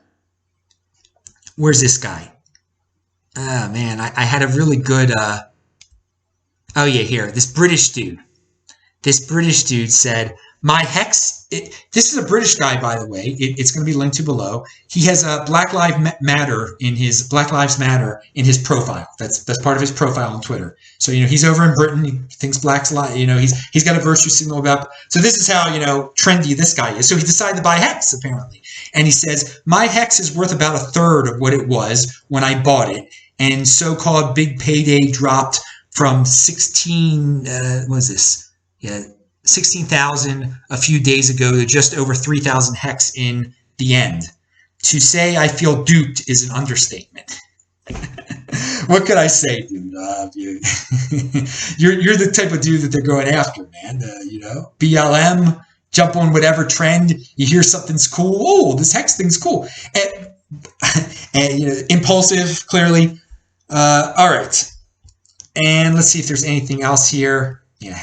Speaker 1: Where's this guy? Oh man, I had a really good. Oh yeah, here. This British dude said, my HEX, this is a British guy, by the way. It's going to be linked to below. He has a Black Lives Matter in his profile. That's part of his profile on Twitter. So, he's over in Britain. He thinks Black's life, he's got a virtue signal about. So this is how, trendy this guy is. So he decided to buy HEX, apparently. And he says, my HEX is worth about a third of what it was when I bought it. And so-called big payday dropped from 16,000 a few days ago to just over 3,000 HEX in the end. To say I feel duped is an understatement. What could I say, dude? You're the type of dude that they're going after, man. BLM, jump on whatever trend. You hear something's cool. Oh, this HEX thing's cool. And impulsive, clearly. All right. And let's see if there's anything else here. Yeah.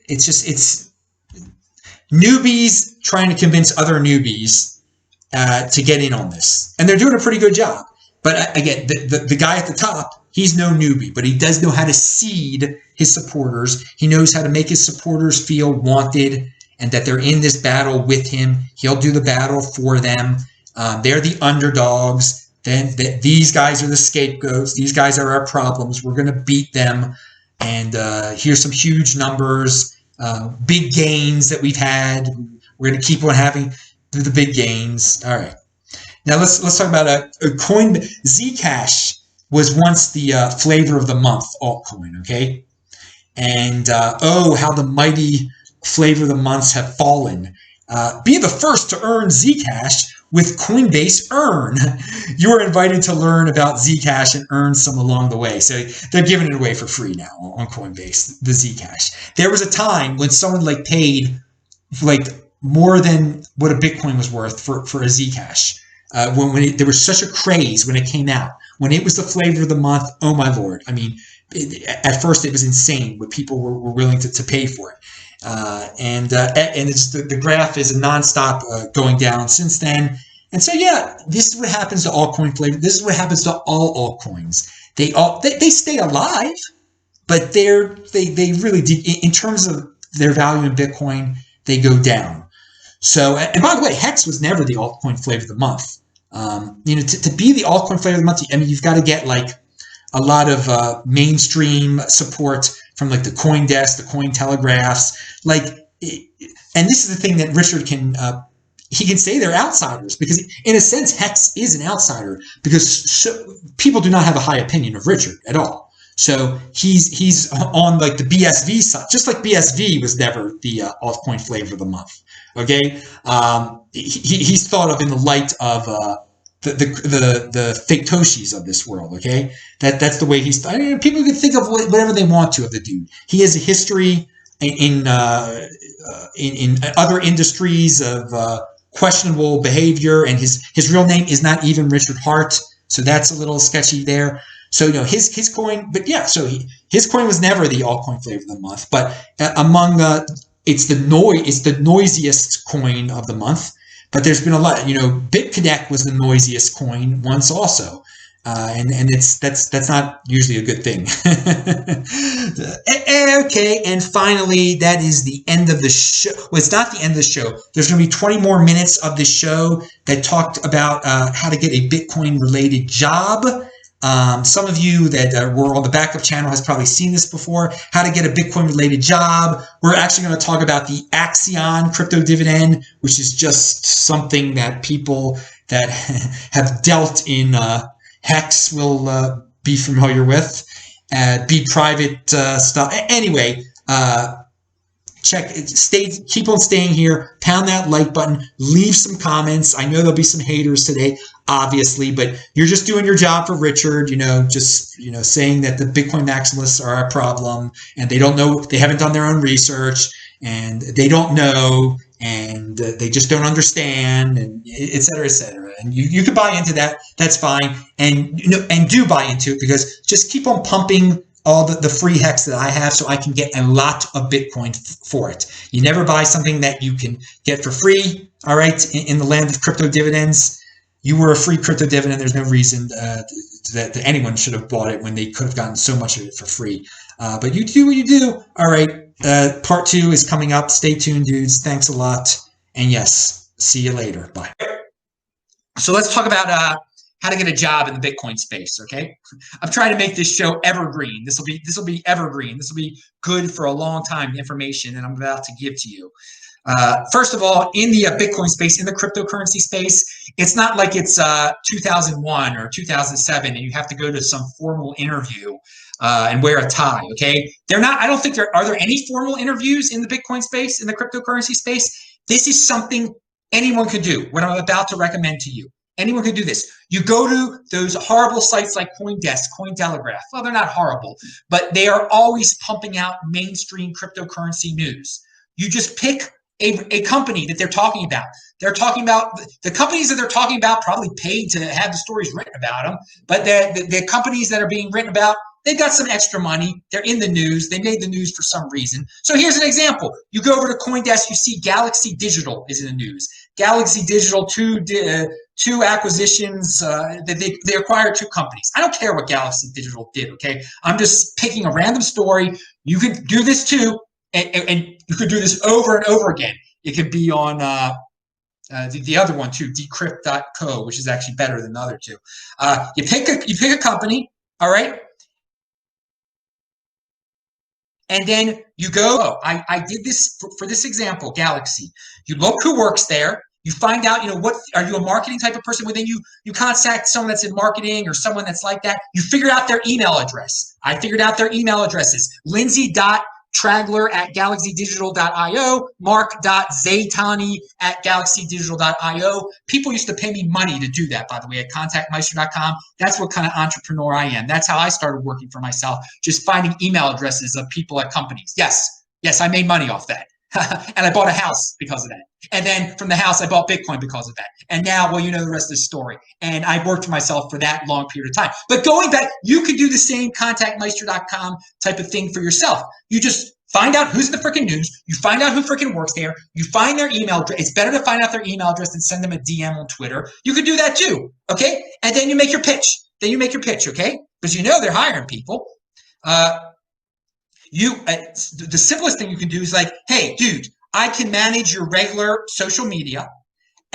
Speaker 1: It's newbies trying to convince other newbies to get in on this, and they're doing a pretty good job. But again, the guy at the top, he's no newbie, but he does know how to seed his supporters. He knows how to make his supporters feel wanted and that they're in this battle with him. He'll do the battle for them. They're the underdogs. Then these guys are the scapegoats. These guys are our problems. We're going to beat them. And here's some huge numbers, big gains that we've had. We're going to keep on having the big gains. All right. Now let's talk about a coin. Zcash was once the flavor of the month altcoin. Okay. And how the mighty flavor of the months have fallen. Be the first to earn Zcash with Coinbase Earn. You are invited to learn about Zcash and earn some along the way. So they're giving it away for free now on Coinbase, the Zcash. There was a time when someone paid more than what a Bitcoin was worth for a Zcash. When there was such a craze when it came out, when it was the flavor of the month. Oh my Lord. I mean, at first it was insane what people were willing to pay for it. And it's the graph is nonstop going down since then. And so this is what happens to altcoin flavor. This is what happens to all altcoins. They stay alive, but they really in terms of their value in Bitcoin, they go down. So, and by the way, HEX was never the altcoin flavor of the month. To be the altcoin flavor of the month, I mean, you've got to get a lot of mainstream support from the CoinDesk, the Cointelegraphs, and this is the thing that Richard can say they're outsiders, because in a sense HEX is an outsider, because people do not have a high opinion of Richard at all. So he's on the BSV side, just like BSV was never the altcoin flavor of the month. Okay, he's thought of in the light of the fake Toshis of this world. Okay, that's the way he's. People can think of whatever they want to of the dude. He has a history in other industries of questionable behavior, and his real name is not even Richard Hart, so that's a little sketchy there. So his coin, but so his coin was never the altcoin flavor of the month, but among it's the noisiest coin of the month. But there's been a lot. BitConnect was the noisiest coin once also, and that's not usually a good thing. Okay, and finally, that is the end of the show. Well, it's not the end of the show. There's going to be 20 more minutes of the show that talked about how to get a Bitcoin-related job. Some of you that were on the backup channel has probably seen this before, how to get a Bitcoin-related job. We're actually going to talk about the Axion Crypto-Dividend, which is just something that people that have dealt in HEX will be familiar with. Bprivate stuff. Anyway, keep on staying here, pound that like button, leave some comments. I know there'll be some haters today, obviously, but you're just doing your job for Richard, saying that the Bitcoin maximalists are a problem and they don't know, they haven't done their own research and they don't know and they just don't understand, and et cetera, et cetera. And you can buy into that. That's fine. And do buy into it, because just keep on pumping all the free HEX that I have so I can get a lot of Bitcoin for it. You never buy something that you can get for free, all right, in the land of crypto dividends. You were a free crypto dividend. There's no reason that anyone should have bought it when they could have gotten so much of it for free. But you do what you do. All right, part 2 is coming up. Stay tuned, dudes. Thanks a lot. And yes, see you later. Bye. So let's talk about how to get a job in the Bitcoin space, okay? I'm trying to make this show evergreen. This will be evergreen. This will be good for a long time, information that I'm about to give to you. First of all, in the Bitcoin space, in the cryptocurrency space, it's not like it's 2001 or 2007 and you have to go to some formal interview and wear a tie, okay? I don't think are there any formal interviews in the Bitcoin space, in the cryptocurrency space? This is something anyone could do, what I'm about to recommend to you. Anyone can do this. You go to those horrible sites like CoinDesk, Cointelegraph. Well, they're not horrible, but they are always pumping out mainstream cryptocurrency news. You just pick a company that they're talking about. They're talking about the companies that they're talking about, probably paid to have the stories written about them, but the companies that are being written about, they've got some extra money. They're in the news. They made the news for some reason. So here's an example. You go over to CoinDesk, you see Galaxy Digital is in the news. Galaxy Digital, two acquisitions, they acquired 2 companies. I don't care what Galaxy Digital did, okay? I'm just picking a random story. You could do this too, and you could do this over and over again. It could be on the other one too, decrypt.co, which is actually better than the other 2. You pick a company, all right? And then you go, I did this for this example, Galaxy. You look who works there. You find out, what are you a marketing type of person? Well, then you contact someone that's in marketing or someone that's like that. You figure out their email address. I figured out their email addresses. Lindsay.Tragler at galaxydigital.io, Marc.Zeitouni at galaxydigital.io. People used to pay me money to do that, by the way, at contactmeister.com. That's what kind of entrepreneur I am. That's how I started working for myself, just finding email addresses of people at companies. Yes, I made money off that. And I bought a house because of that. And then from the house, I bought Bitcoin because of that. And now, well, you know the rest of the story. And I worked for myself for that long period of time. But going back, you could do the same contactmeister.com type of thing for yourself. You just find out who's in the freaking news. You find out who freaking works there. You find their email address. It's better to find out their email address than send them a DM on Twitter. You could do that too, okay? And then you make your pitch. Okay? Because they're hiring people. The simplest thing you can do is like, hey, dude, I can manage your regular social media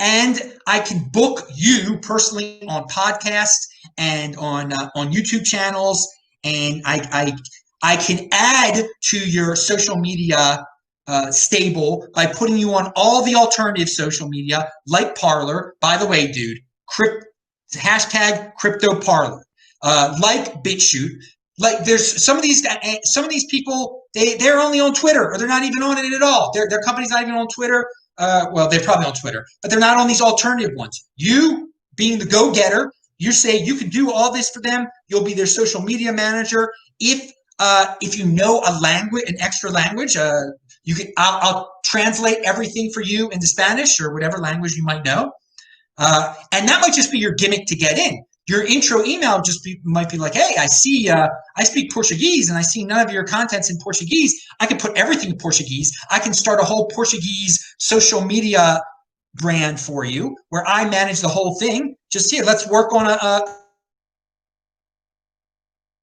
Speaker 1: and I can book you personally on podcasts and on YouTube channels. And I can add to your social media stable by putting you on all the alternative social media like Parler. By the way, dude, hashtag crypto Parler, like BitChute. Like there's some of these people, they're only on Twitter, or they're not even on it at all. Their company's not even on Twitter. Well, they're probably on Twitter, but they're not on these alternative ones. You being the go-getter, you say you can do all this for them. You'll be their social media manager. If you know a language, an extra language, I'll translate everything for you into Spanish or whatever language you might know. And that might just be your gimmick to get in. Your intro email might be like, hey, I see I speak Portuguese and I see none of your content's in Portuguese. I can put everything in Portuguese. I can start a whole Portuguese social media brand for you where I manage the whole thing. Just here, let's work on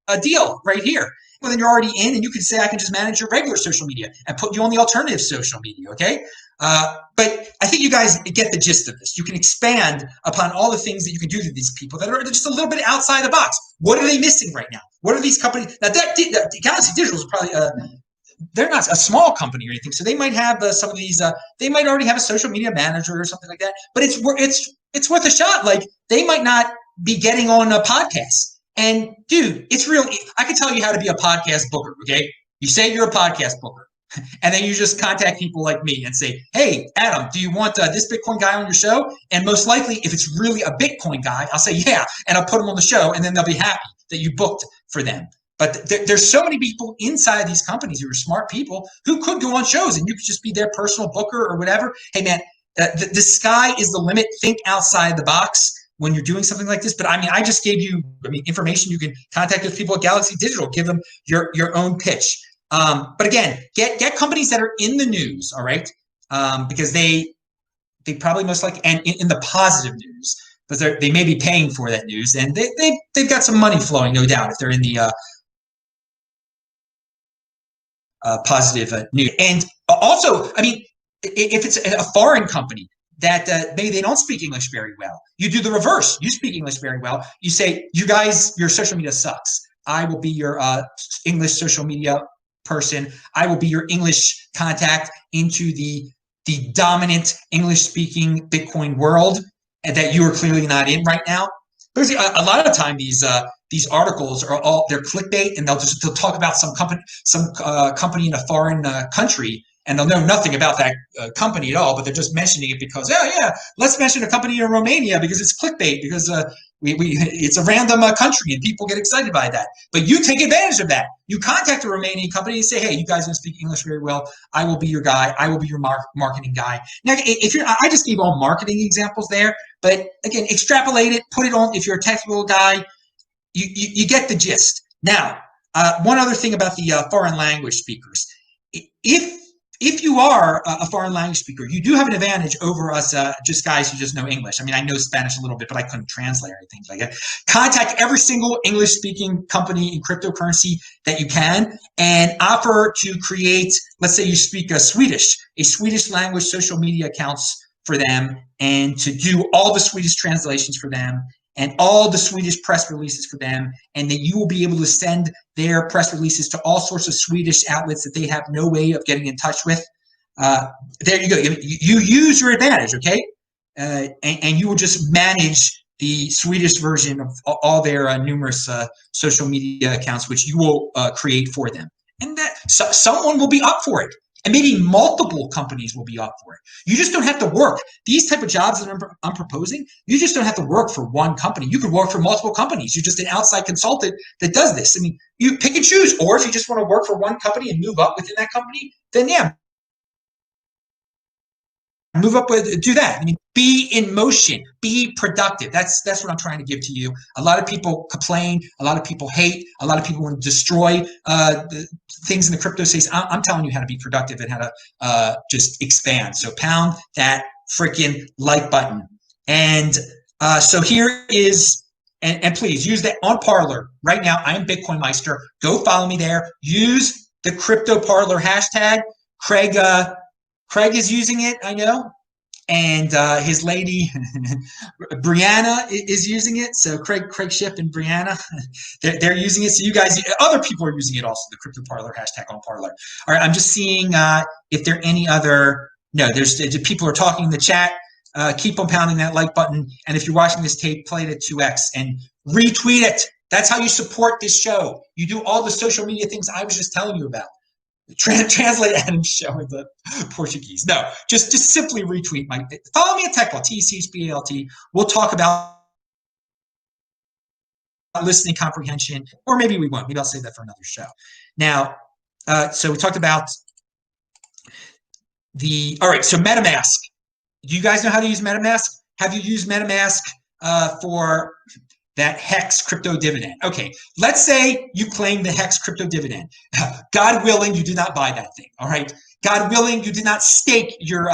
Speaker 1: a deal right here. Well, then you're already in, and you can say I can just manage your regular social media and put you on the alternative social media, okay? But I think you guys get the gist of this. You can expand upon all the things that you can do to these people that are just a little bit outside the box. What are they missing right now? What are these companies? Now, Galaxy Digital is probably they're not a small company or anything, so they might have some of these. They might already have a social media manager or something like that. But it's it's worth a shot. Like, they might not be getting on a podcast. And dude, it's real. I can tell you how to be a podcast booker. Okay. You say you're a podcast booker, and then you just contact people like me and say, hey, Adam, do you want this Bitcoin guy on your show? And most likely, if it's really a Bitcoin guy, I'll say, yeah, and I'll put him on the show, and then they'll be happy that you booked for them. But there's so many people inside these companies who are smart people who could go on shows, and you could just be their personal booker or whatever. Hey, man, the sky is the limit. Think outside the box when you're doing something like this. But I mean, I just gave you, information. You can contact those people at Galaxy Digital, give them your own pitch. But again, get companies that are in the news, all right? Because they probably most likely, and in the positive news, but they may be paying for that news, and they've got some money flowing, no doubt, if they're in the positive news. And also, I mean, if it's a foreign company that maybe they don't speak English very well, you do the reverse. You speak English very well. You say, you guys, your social media sucks. I will be your English social media person. I will be your English contact into the dominant English-speaking Bitcoin world that you are clearly not in right now. Because a lot of the time these articles are they're clickbait, and they'll talk about some company in a foreign country, and they'll know nothing about that company at all, but they're just mentioning it because, yeah, let's mention a company in Romania because it's clickbait, because it's a random country and people get excited by that. But you take advantage of that. You contact a Romanian company and say, hey, you guys don't speak English very well. I will be your guy. I will be your marketing guy. Now, I just gave all marketing examples there, but again, extrapolate it, put it on. If you're a technical guy, you get the gist. Now, one other thing about the foreign language speakers. If you are a foreign language speaker, you do have an advantage over us just guys who just know English. I mean, I know Spanish a little bit, but I couldn't translate or anything like that. Contact every single English-speaking company in cryptocurrency that you can and offer to create, let's say you speak a Swedish language social media accounts for them, and to do all the Swedish translations for them and all the Swedish press releases for them, and then you will be able to send their press releases to all sorts of Swedish outlets that they have no way of getting in touch with. There you go. You use your advantage, okay? And you will just manage the Swedish version of all their numerous social media accounts, which you will create for them. And that someone will be up for it. And maybe multiple companies will be up for it. You just don't have to work. These type of jobs that I'm proposing, you just don't have to work for one company. You could work for multiple companies. You're just an outside consultant that does this. I mean, you pick and choose. Or if you just want to work for one company and move up within that company, then yeah, move up with, do that. I mean, be in motion, be productive. That's what I'm trying to give to you. A lot of people complain, a lot of people hate, a lot of people want to destroy the things in the crypto space. I'm telling you how to be productive and how to just expand. So pound that freaking like button. And so here is, and please use that on Parler right now. I am BitcoinMeister. Go follow me there. Use the Crypto Parler hashtag. Craig is using it, I know, and his lady Brianna is using it. So Craig Ship and Brianna, they're using it. So you guys, other people are using it also. The Crypto Parler hashtag on Parler. All right, I'm just seeing if there are any other. No, there's people are talking in the chat. Keep on pounding that like button, and if you're watching this tape, play it at 2x and retweet it. That's how you support this show. You do all the social media things I was just telling you about. Translate Adam's show in the Portuguese. No, just simply retweet my. Follow me at TechBalt, TCHBALT. We'll talk about listening comprehension, or maybe we won't. Maybe I'll save that for another show. Now, so we talked about all right, so MetaMask. Do you guys know how to use MetaMask? Have you used MetaMask for that HEX crypto dividend? Okay, let's say you claim the HEX crypto dividend. God willing, you did not buy that thing, all right? God willing, you did not stake your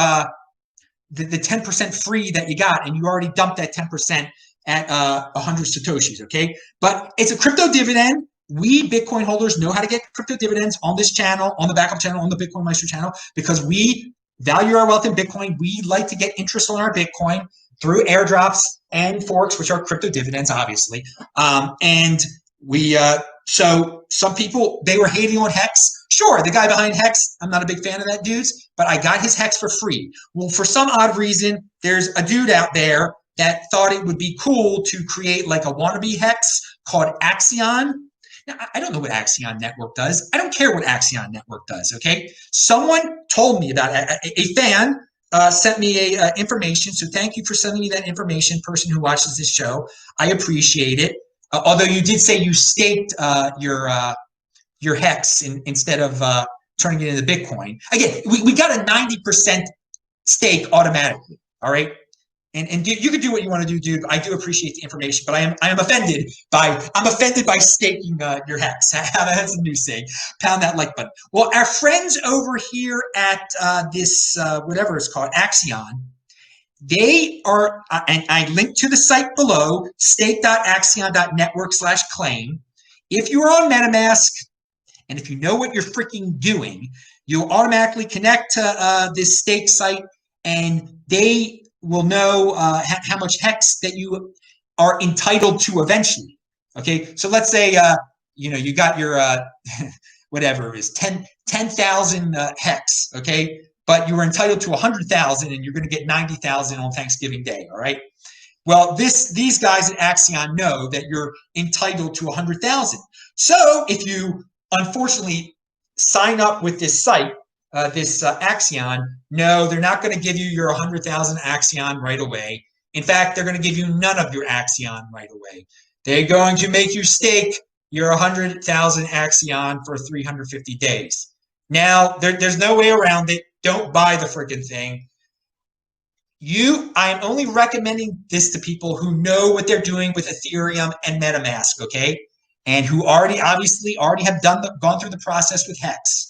Speaker 1: the 10% free that you got, and you already dumped that 10% at 100 Satoshis, okay? But it's a crypto dividend. We Bitcoin holders know how to get crypto dividends on this channel, on the backup channel, on the BitcoinMeister channel, because we value our wealth in Bitcoin. We like to get interest on our Bitcoin through airdrops and forks, which are crypto dividends, obviously. And we, so some people, they were hating on HEX. Sure, the guy behind HEX, I'm not a big fan of that dude's, but I got his HEX for free. Well, for some odd reason, there's a dude out there that thought it would be cool to create like a wannabe hex called Axion. Now, I don't know what Axion Network does. I don't care what Axion Network does, okay? Someone told me about it. A fan sent me information, so thank you for sending me that information, person who watches this show. I appreciate it. Although you did say you staked your HEX instead of turning it into Bitcoin. Again, we got a 90% stake automatically, all right? And you can do what you want to do, dude. I do appreciate the information, but I am offended by staking your HEX. That's a new saying. Pound that like button. Well, our friends over here at this whatever it's called, Axion, they are, and I linked to the site below, stake.axion.network/claim. If you are on MetaMask, and if you know what you're freaking doing, you'll automatically connect to this stake site, and they will know how much HEX that you are entitled to eventually. Okay, so let's say you got your whatever it is, 10,000 HEX. Okay, but you were entitled to 100,000, and you're going to get 90,000 on Thanksgiving Day. All right. Well, these guys at Axion know that you're entitled to 100,000. So if you unfortunately sign up with this site, this Axion, no, they're not going to give you your 100,000 Axion right away. In fact, they're going to give you none of your Axion right away. They're going to make you stake your 100,000 Axion for 350 days. Now, there's no way around it. Don't buy the freaking thing. I'm only recommending this to people who know what they're doing with Ethereum and MetaMask, okay? And who obviously have gone through the process with HEX.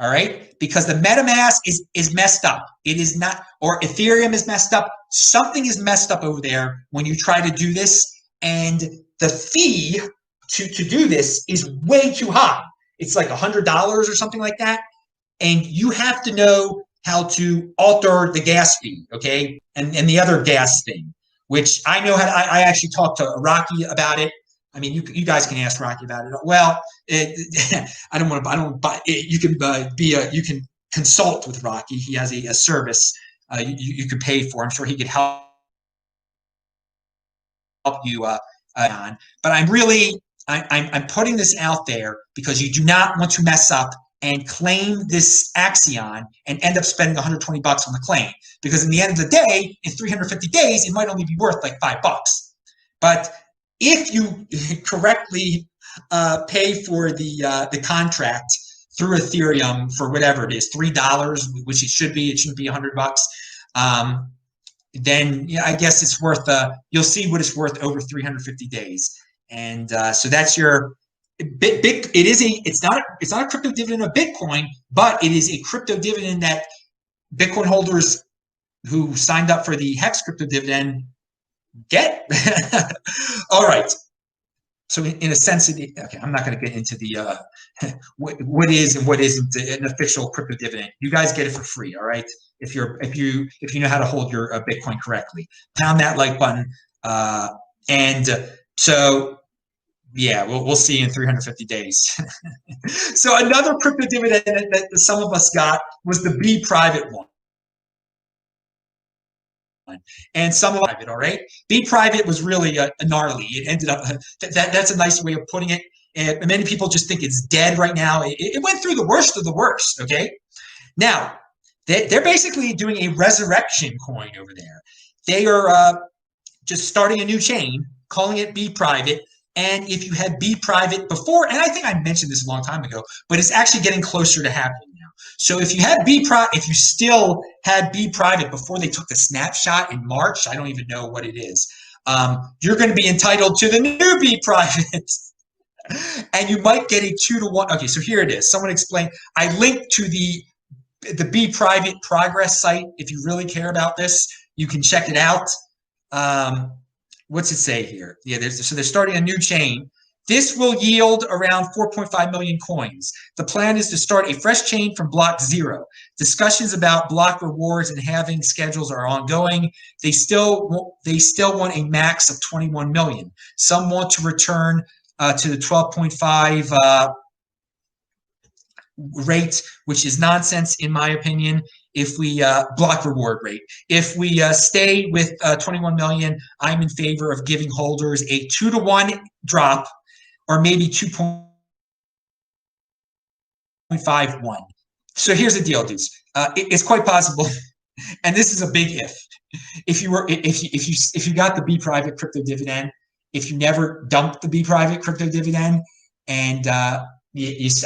Speaker 1: All right, because the MetaMask is messed up. It is not, or Ethereum is messed up. Something is messed up over there when you try to do this, and the fee to do this is way too high. It's like $100 or something like that, and you have to know how to alter the gas fee, okay, and the other gas thing, which I know how to. I actually talked to Rocky about it. I mean, you guys can ask Rocky about it. Well, I don't want to. I don't. But you can you can consult with Rocky. He has a service you could pay for. I'm sure he could help you on. But I'm putting this out there because you do not want to mess up and claim this Axion and end up spending $120 on the claim, because in the end of the day, in 350 days, it might only be worth like $5. But if you correctly pay for the contract through Ethereum for whatever it is, $3, which it shouldn't be $100. Then I guess it's worth. You'll see what it's worth over 350 days, and so that's your. It's not a crypto dividend of Bitcoin, but it is a crypto dividend that Bitcoin holders who signed up for the HEX crypto dividend get. All right. So in a sense, okay, I'm not going to get into the what is and what isn't an official crypto dividend. You guys get it for free, all right? If you know how to hold your Bitcoin correctly, pound that like button, and so yeah, we'll see in 350 days. So another crypto dividend that some of us got was the Bprivate one. And some of it, all right. Bprivate was really gnarly. It ended up that's a nice way of putting it. And many people just think it's dead right now. It went through the worst of the worst. Okay, now they're basically doing a resurrection coin over there. They are just starting a new chain, calling it Bprivate. And if you had Bprivate before, and I think I mentioned this a long time ago, but it's actually getting closer to happening now. So if you had if you still had Bprivate before they took the snapshot in March, I don't even know what it is. You're going to be entitled to the new Bprivate, and you might get a 2-to-1. Okay, so here it is. Someone explain. I linked to the Bprivate progress site. If you really care about this, you can check it out. What's it say here? Yeah, so they're starting a new chain. This will yield around 4.5 million coins. The plan is to start a fresh chain from block 0. Discussions about block rewards and halving schedules are ongoing. They still want a max of 21 million. Some want to return to the 12.5 rate, which is nonsense in my opinion. If we block reward rate, if we stay with 21 million, I'm in favor of giving holders a 2-to-1 drop, or maybe 2.51. So here's the deal, dudes. It's quite possible, and this is a big if you got the Bprivate Crypto-Dividend, if you never dumped the Bprivate Crypto-Dividend, and I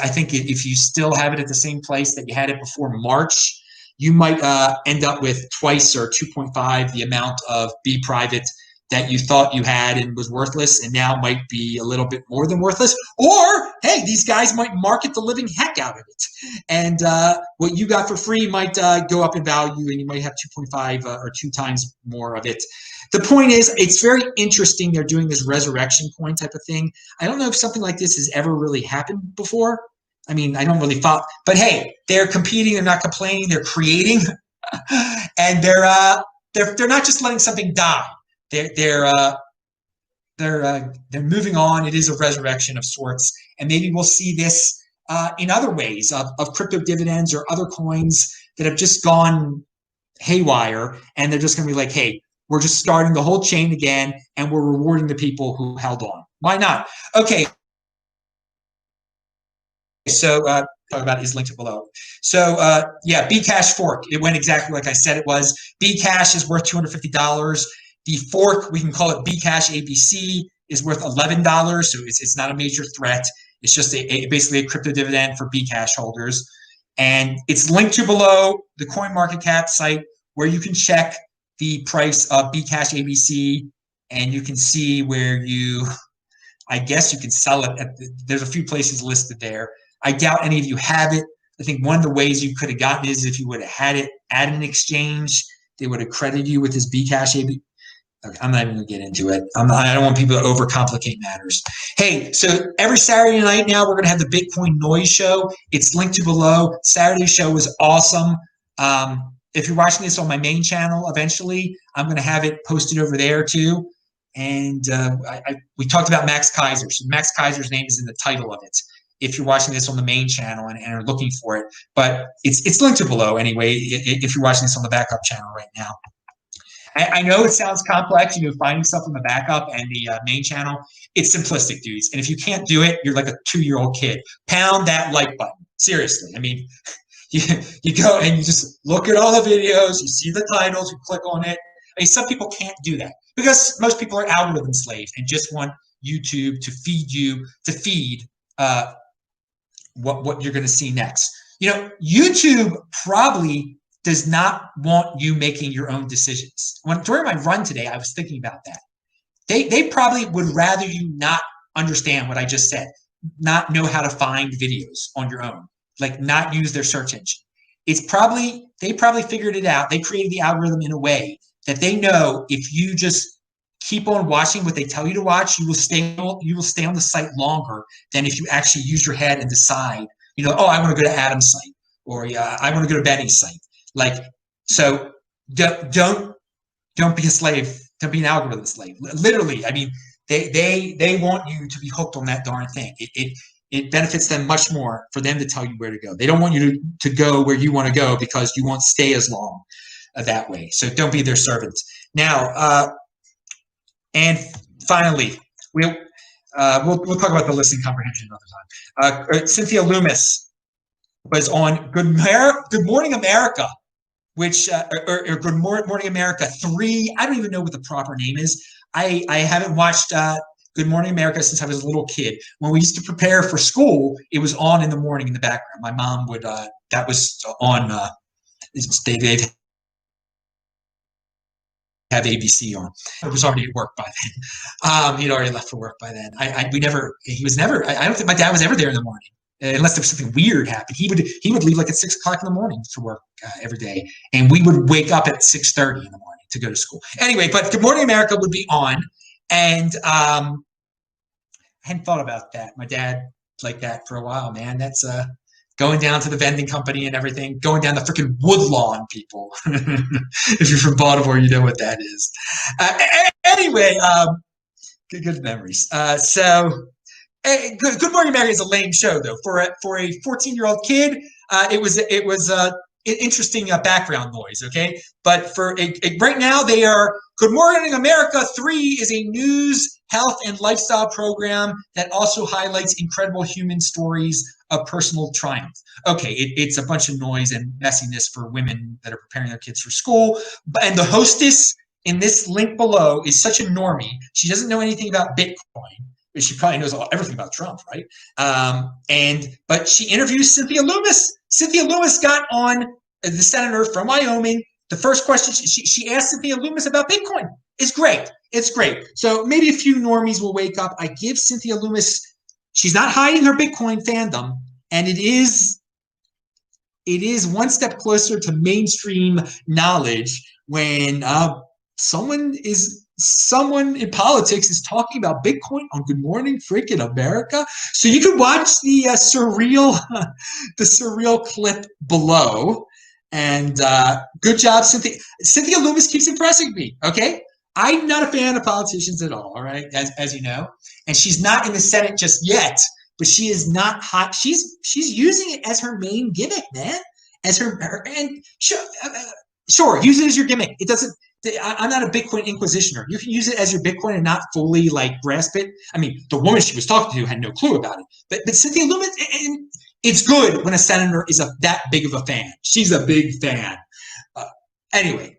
Speaker 1: think if you still have it at the same place that you had it before March, you might end up with twice or 2.5 the amount of Bprivate that you thought you had and was worthless, and now might be a little bit more than worthless. Or, hey, these guys might market the living heck out of it. And what you got for free might go up in value, and you might have 2.5 or 2 times more of it. The point is, it's very interesting they're doing this resurrection coin type of thing. I don't know if something like this has ever really happened before. I mean, I don't really follow. But hey, they're competing, they're not complaining, they're creating. And they're not just letting something die. They're moving on. It is a resurrection of sorts, and maybe we'll see this in other ways of crypto dividends or other coins that have just gone haywire, and they're just going to be like, hey, we're just starting the whole chain again, and we're rewarding the people who held on. Why not? Okay. So talk about it is linked below. So yeah, Bcash fork. It went exactly like I said it was. Bcash is worth $250. The fork, we can call it Bcash ABC, is worth $11. So it's not a major threat. It's just basically a crypto dividend for Bcash holders. And it's linked to below the CoinMarketCap site, where you can check the price of Bcash ABC, and you can see where I guess you can sell it. There's a few places listed there. I doubt any of you have it. I think one of the ways you could have gotten it is if you would have had it at an exchange, they would have credited you with this Bcash ABC. Okay, I'm not even going to get into it. I don't want people to overcomplicate matters. Hey, so every Saturday night now, we're going to have the Bitcoin Noise Show. It's linked to below. Saturday's show was awesome. If you're watching this on my main channel, eventually, I'm going to have it posted over there too. And we talked about Max Keiser. So Max Keiser's name is in the title of it, if you're watching this on the main channel and are looking for it. But it's linked to below anyway, if you're watching this on the backup channel right now. I know it sounds complex, finding stuff on the backup and the main channel. It's simplistic, dudes. And if you can't do it, you're like a 2-year-old kid. Pound that like button. Seriously. I mean, you go and you just look at all the videos, you see the titles, you click on it. I mean, some people can't do that because most people are algorithm slaves and just want YouTube to feed what you're going to see next. YouTube probably does not want you making your own decisions. During my run today, I was thinking about that. They probably would rather you not understand what I just said, not know how to find videos on your own, like not use their search engine. They probably figured it out. They created the algorithm in a way that they know if you just keep on watching what they tell you to watch, you will stay on the site longer than if you actually use your head and decide, oh, I want to go to Adam's site, or I want to go to Benny's site. So don't be a slave. Don't be an algorithm slave. Literally, I mean, they want you to be hooked on that darn thing. It benefits them much more for them to tell you where to go. They don't want you to go where you want to go because you won't stay as long that way. So don't be their servant. Now, and finally, we'll talk about the listing comprehension another time. Cynthia Lummis was on Good Morning America, which or Good Morning America 3. I don't even know what the proper name is. I haven't watched Good Morning America since I was a little kid. When we used to prepare for school, it was on in the morning in the background. My mom would that was on. They've have ABC on. I was already at work by then. He'd already left for work by then. I don't think my dad was ever there in the morning. Unless there was something weird happened. He would leave like at 6 o'clock in the morning to work every day. And we would wake up at 6:30 in the morning to go to school. Anyway, but Good Morning America would be on. And I hadn't thought about that. My dad like that for a while, man. That's going down to the vending company and everything, going down the freaking Woodlawn, people. If you're from Baltimore, you know what that is. Anyway, good memories. Good Morning America is a lame show, though. For a 14-year-old kid, it was interesting background noise, okay? But for right now, they are Good Morning America 3 is a news, health, and lifestyle program that also highlights incredible human stories of personal triumph. Okay, it's a bunch of noise and messiness for women that are preparing their kids for school. And the hostess in this link below is such a normie. She doesn't know anything about Bitcoin. She probably knows everything about Trump, right? But she interviews Cynthia Lummis. Cynthia Lummis got on the senator from Wyoming. The first question she asked Cynthia Lummis about Bitcoin. It's great. It's great. So maybe a few normies will wake up. I give Cynthia Lummis, she's not hiding her Bitcoin fandom, and it is one step closer to mainstream knowledge when someone in politics is talking about Bitcoin on Good Morning Freaking America. So you can watch the surreal clip below. And good job, Cynthia. Cynthia Lummis keeps impressing me. Okay, I'm not a fan of politicians at all. All right, as you know, and she's not in the Senate just yet. But she is not hot. She's using it as her main gimmick, man. As her and sure, use it as your gimmick. It doesn't. I'm not a Bitcoin inquisitioner. You can use it as your Bitcoin and not fully grasp it. I mean, the woman she was talking to had no clue about it. But Cynthia Lummis, and it's good when a senator is that big of a fan. She's a big fan. Anyway,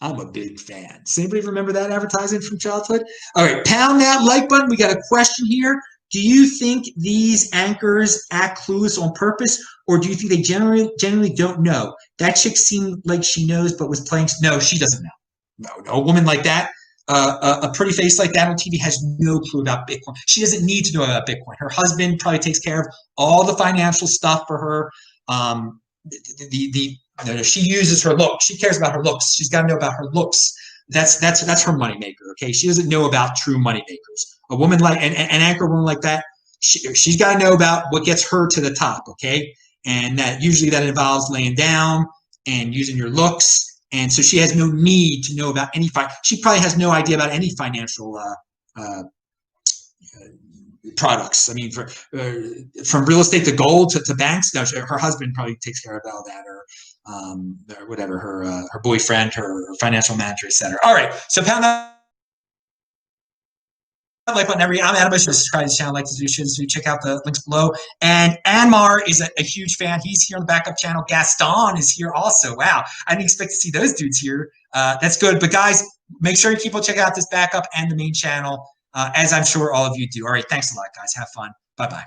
Speaker 1: I'm a big fan. Does anybody remember that advertisement from childhood? All right, pound that like button. We got a question here. Do you think these anchors act clueless on purpose, or do you think they generally don't know? That chick seemed like she knows, but was playing. No, she doesn't know. No, a woman like that, a pretty face like that on TV has no clue about Bitcoin. She doesn't need to know about Bitcoin. Her husband probably takes care of all the financial stuff for her. She uses her looks. She cares about her looks. She's got to know about her looks. That's her moneymaker. Okay, she doesn't know about true moneymakers. A woman like an anchor woman like that, she's got to know about what gets her to the top. Okay, and that usually that involves laying down and using your looks. And so she has no need to know about any she probably has no idea about any financial products. I mean, from real estate to gold to banks. No, her husband probably takes care of all that, or whatever, her boyfriend, her financial manager, etc. All right, so pound that like button. I'm Adam. Subscribe to the channel, like to do. Check out the links below. And Anmar is a huge fan. He's here on the backup channel. Gaston is here also. Wow, I didn't expect to see those dudes here. That's good. But guys, make sure you keep on checking out this backup and the main channel, as I'm sure all of you do. All right, thanks a lot, guys. Have fun. Bye bye.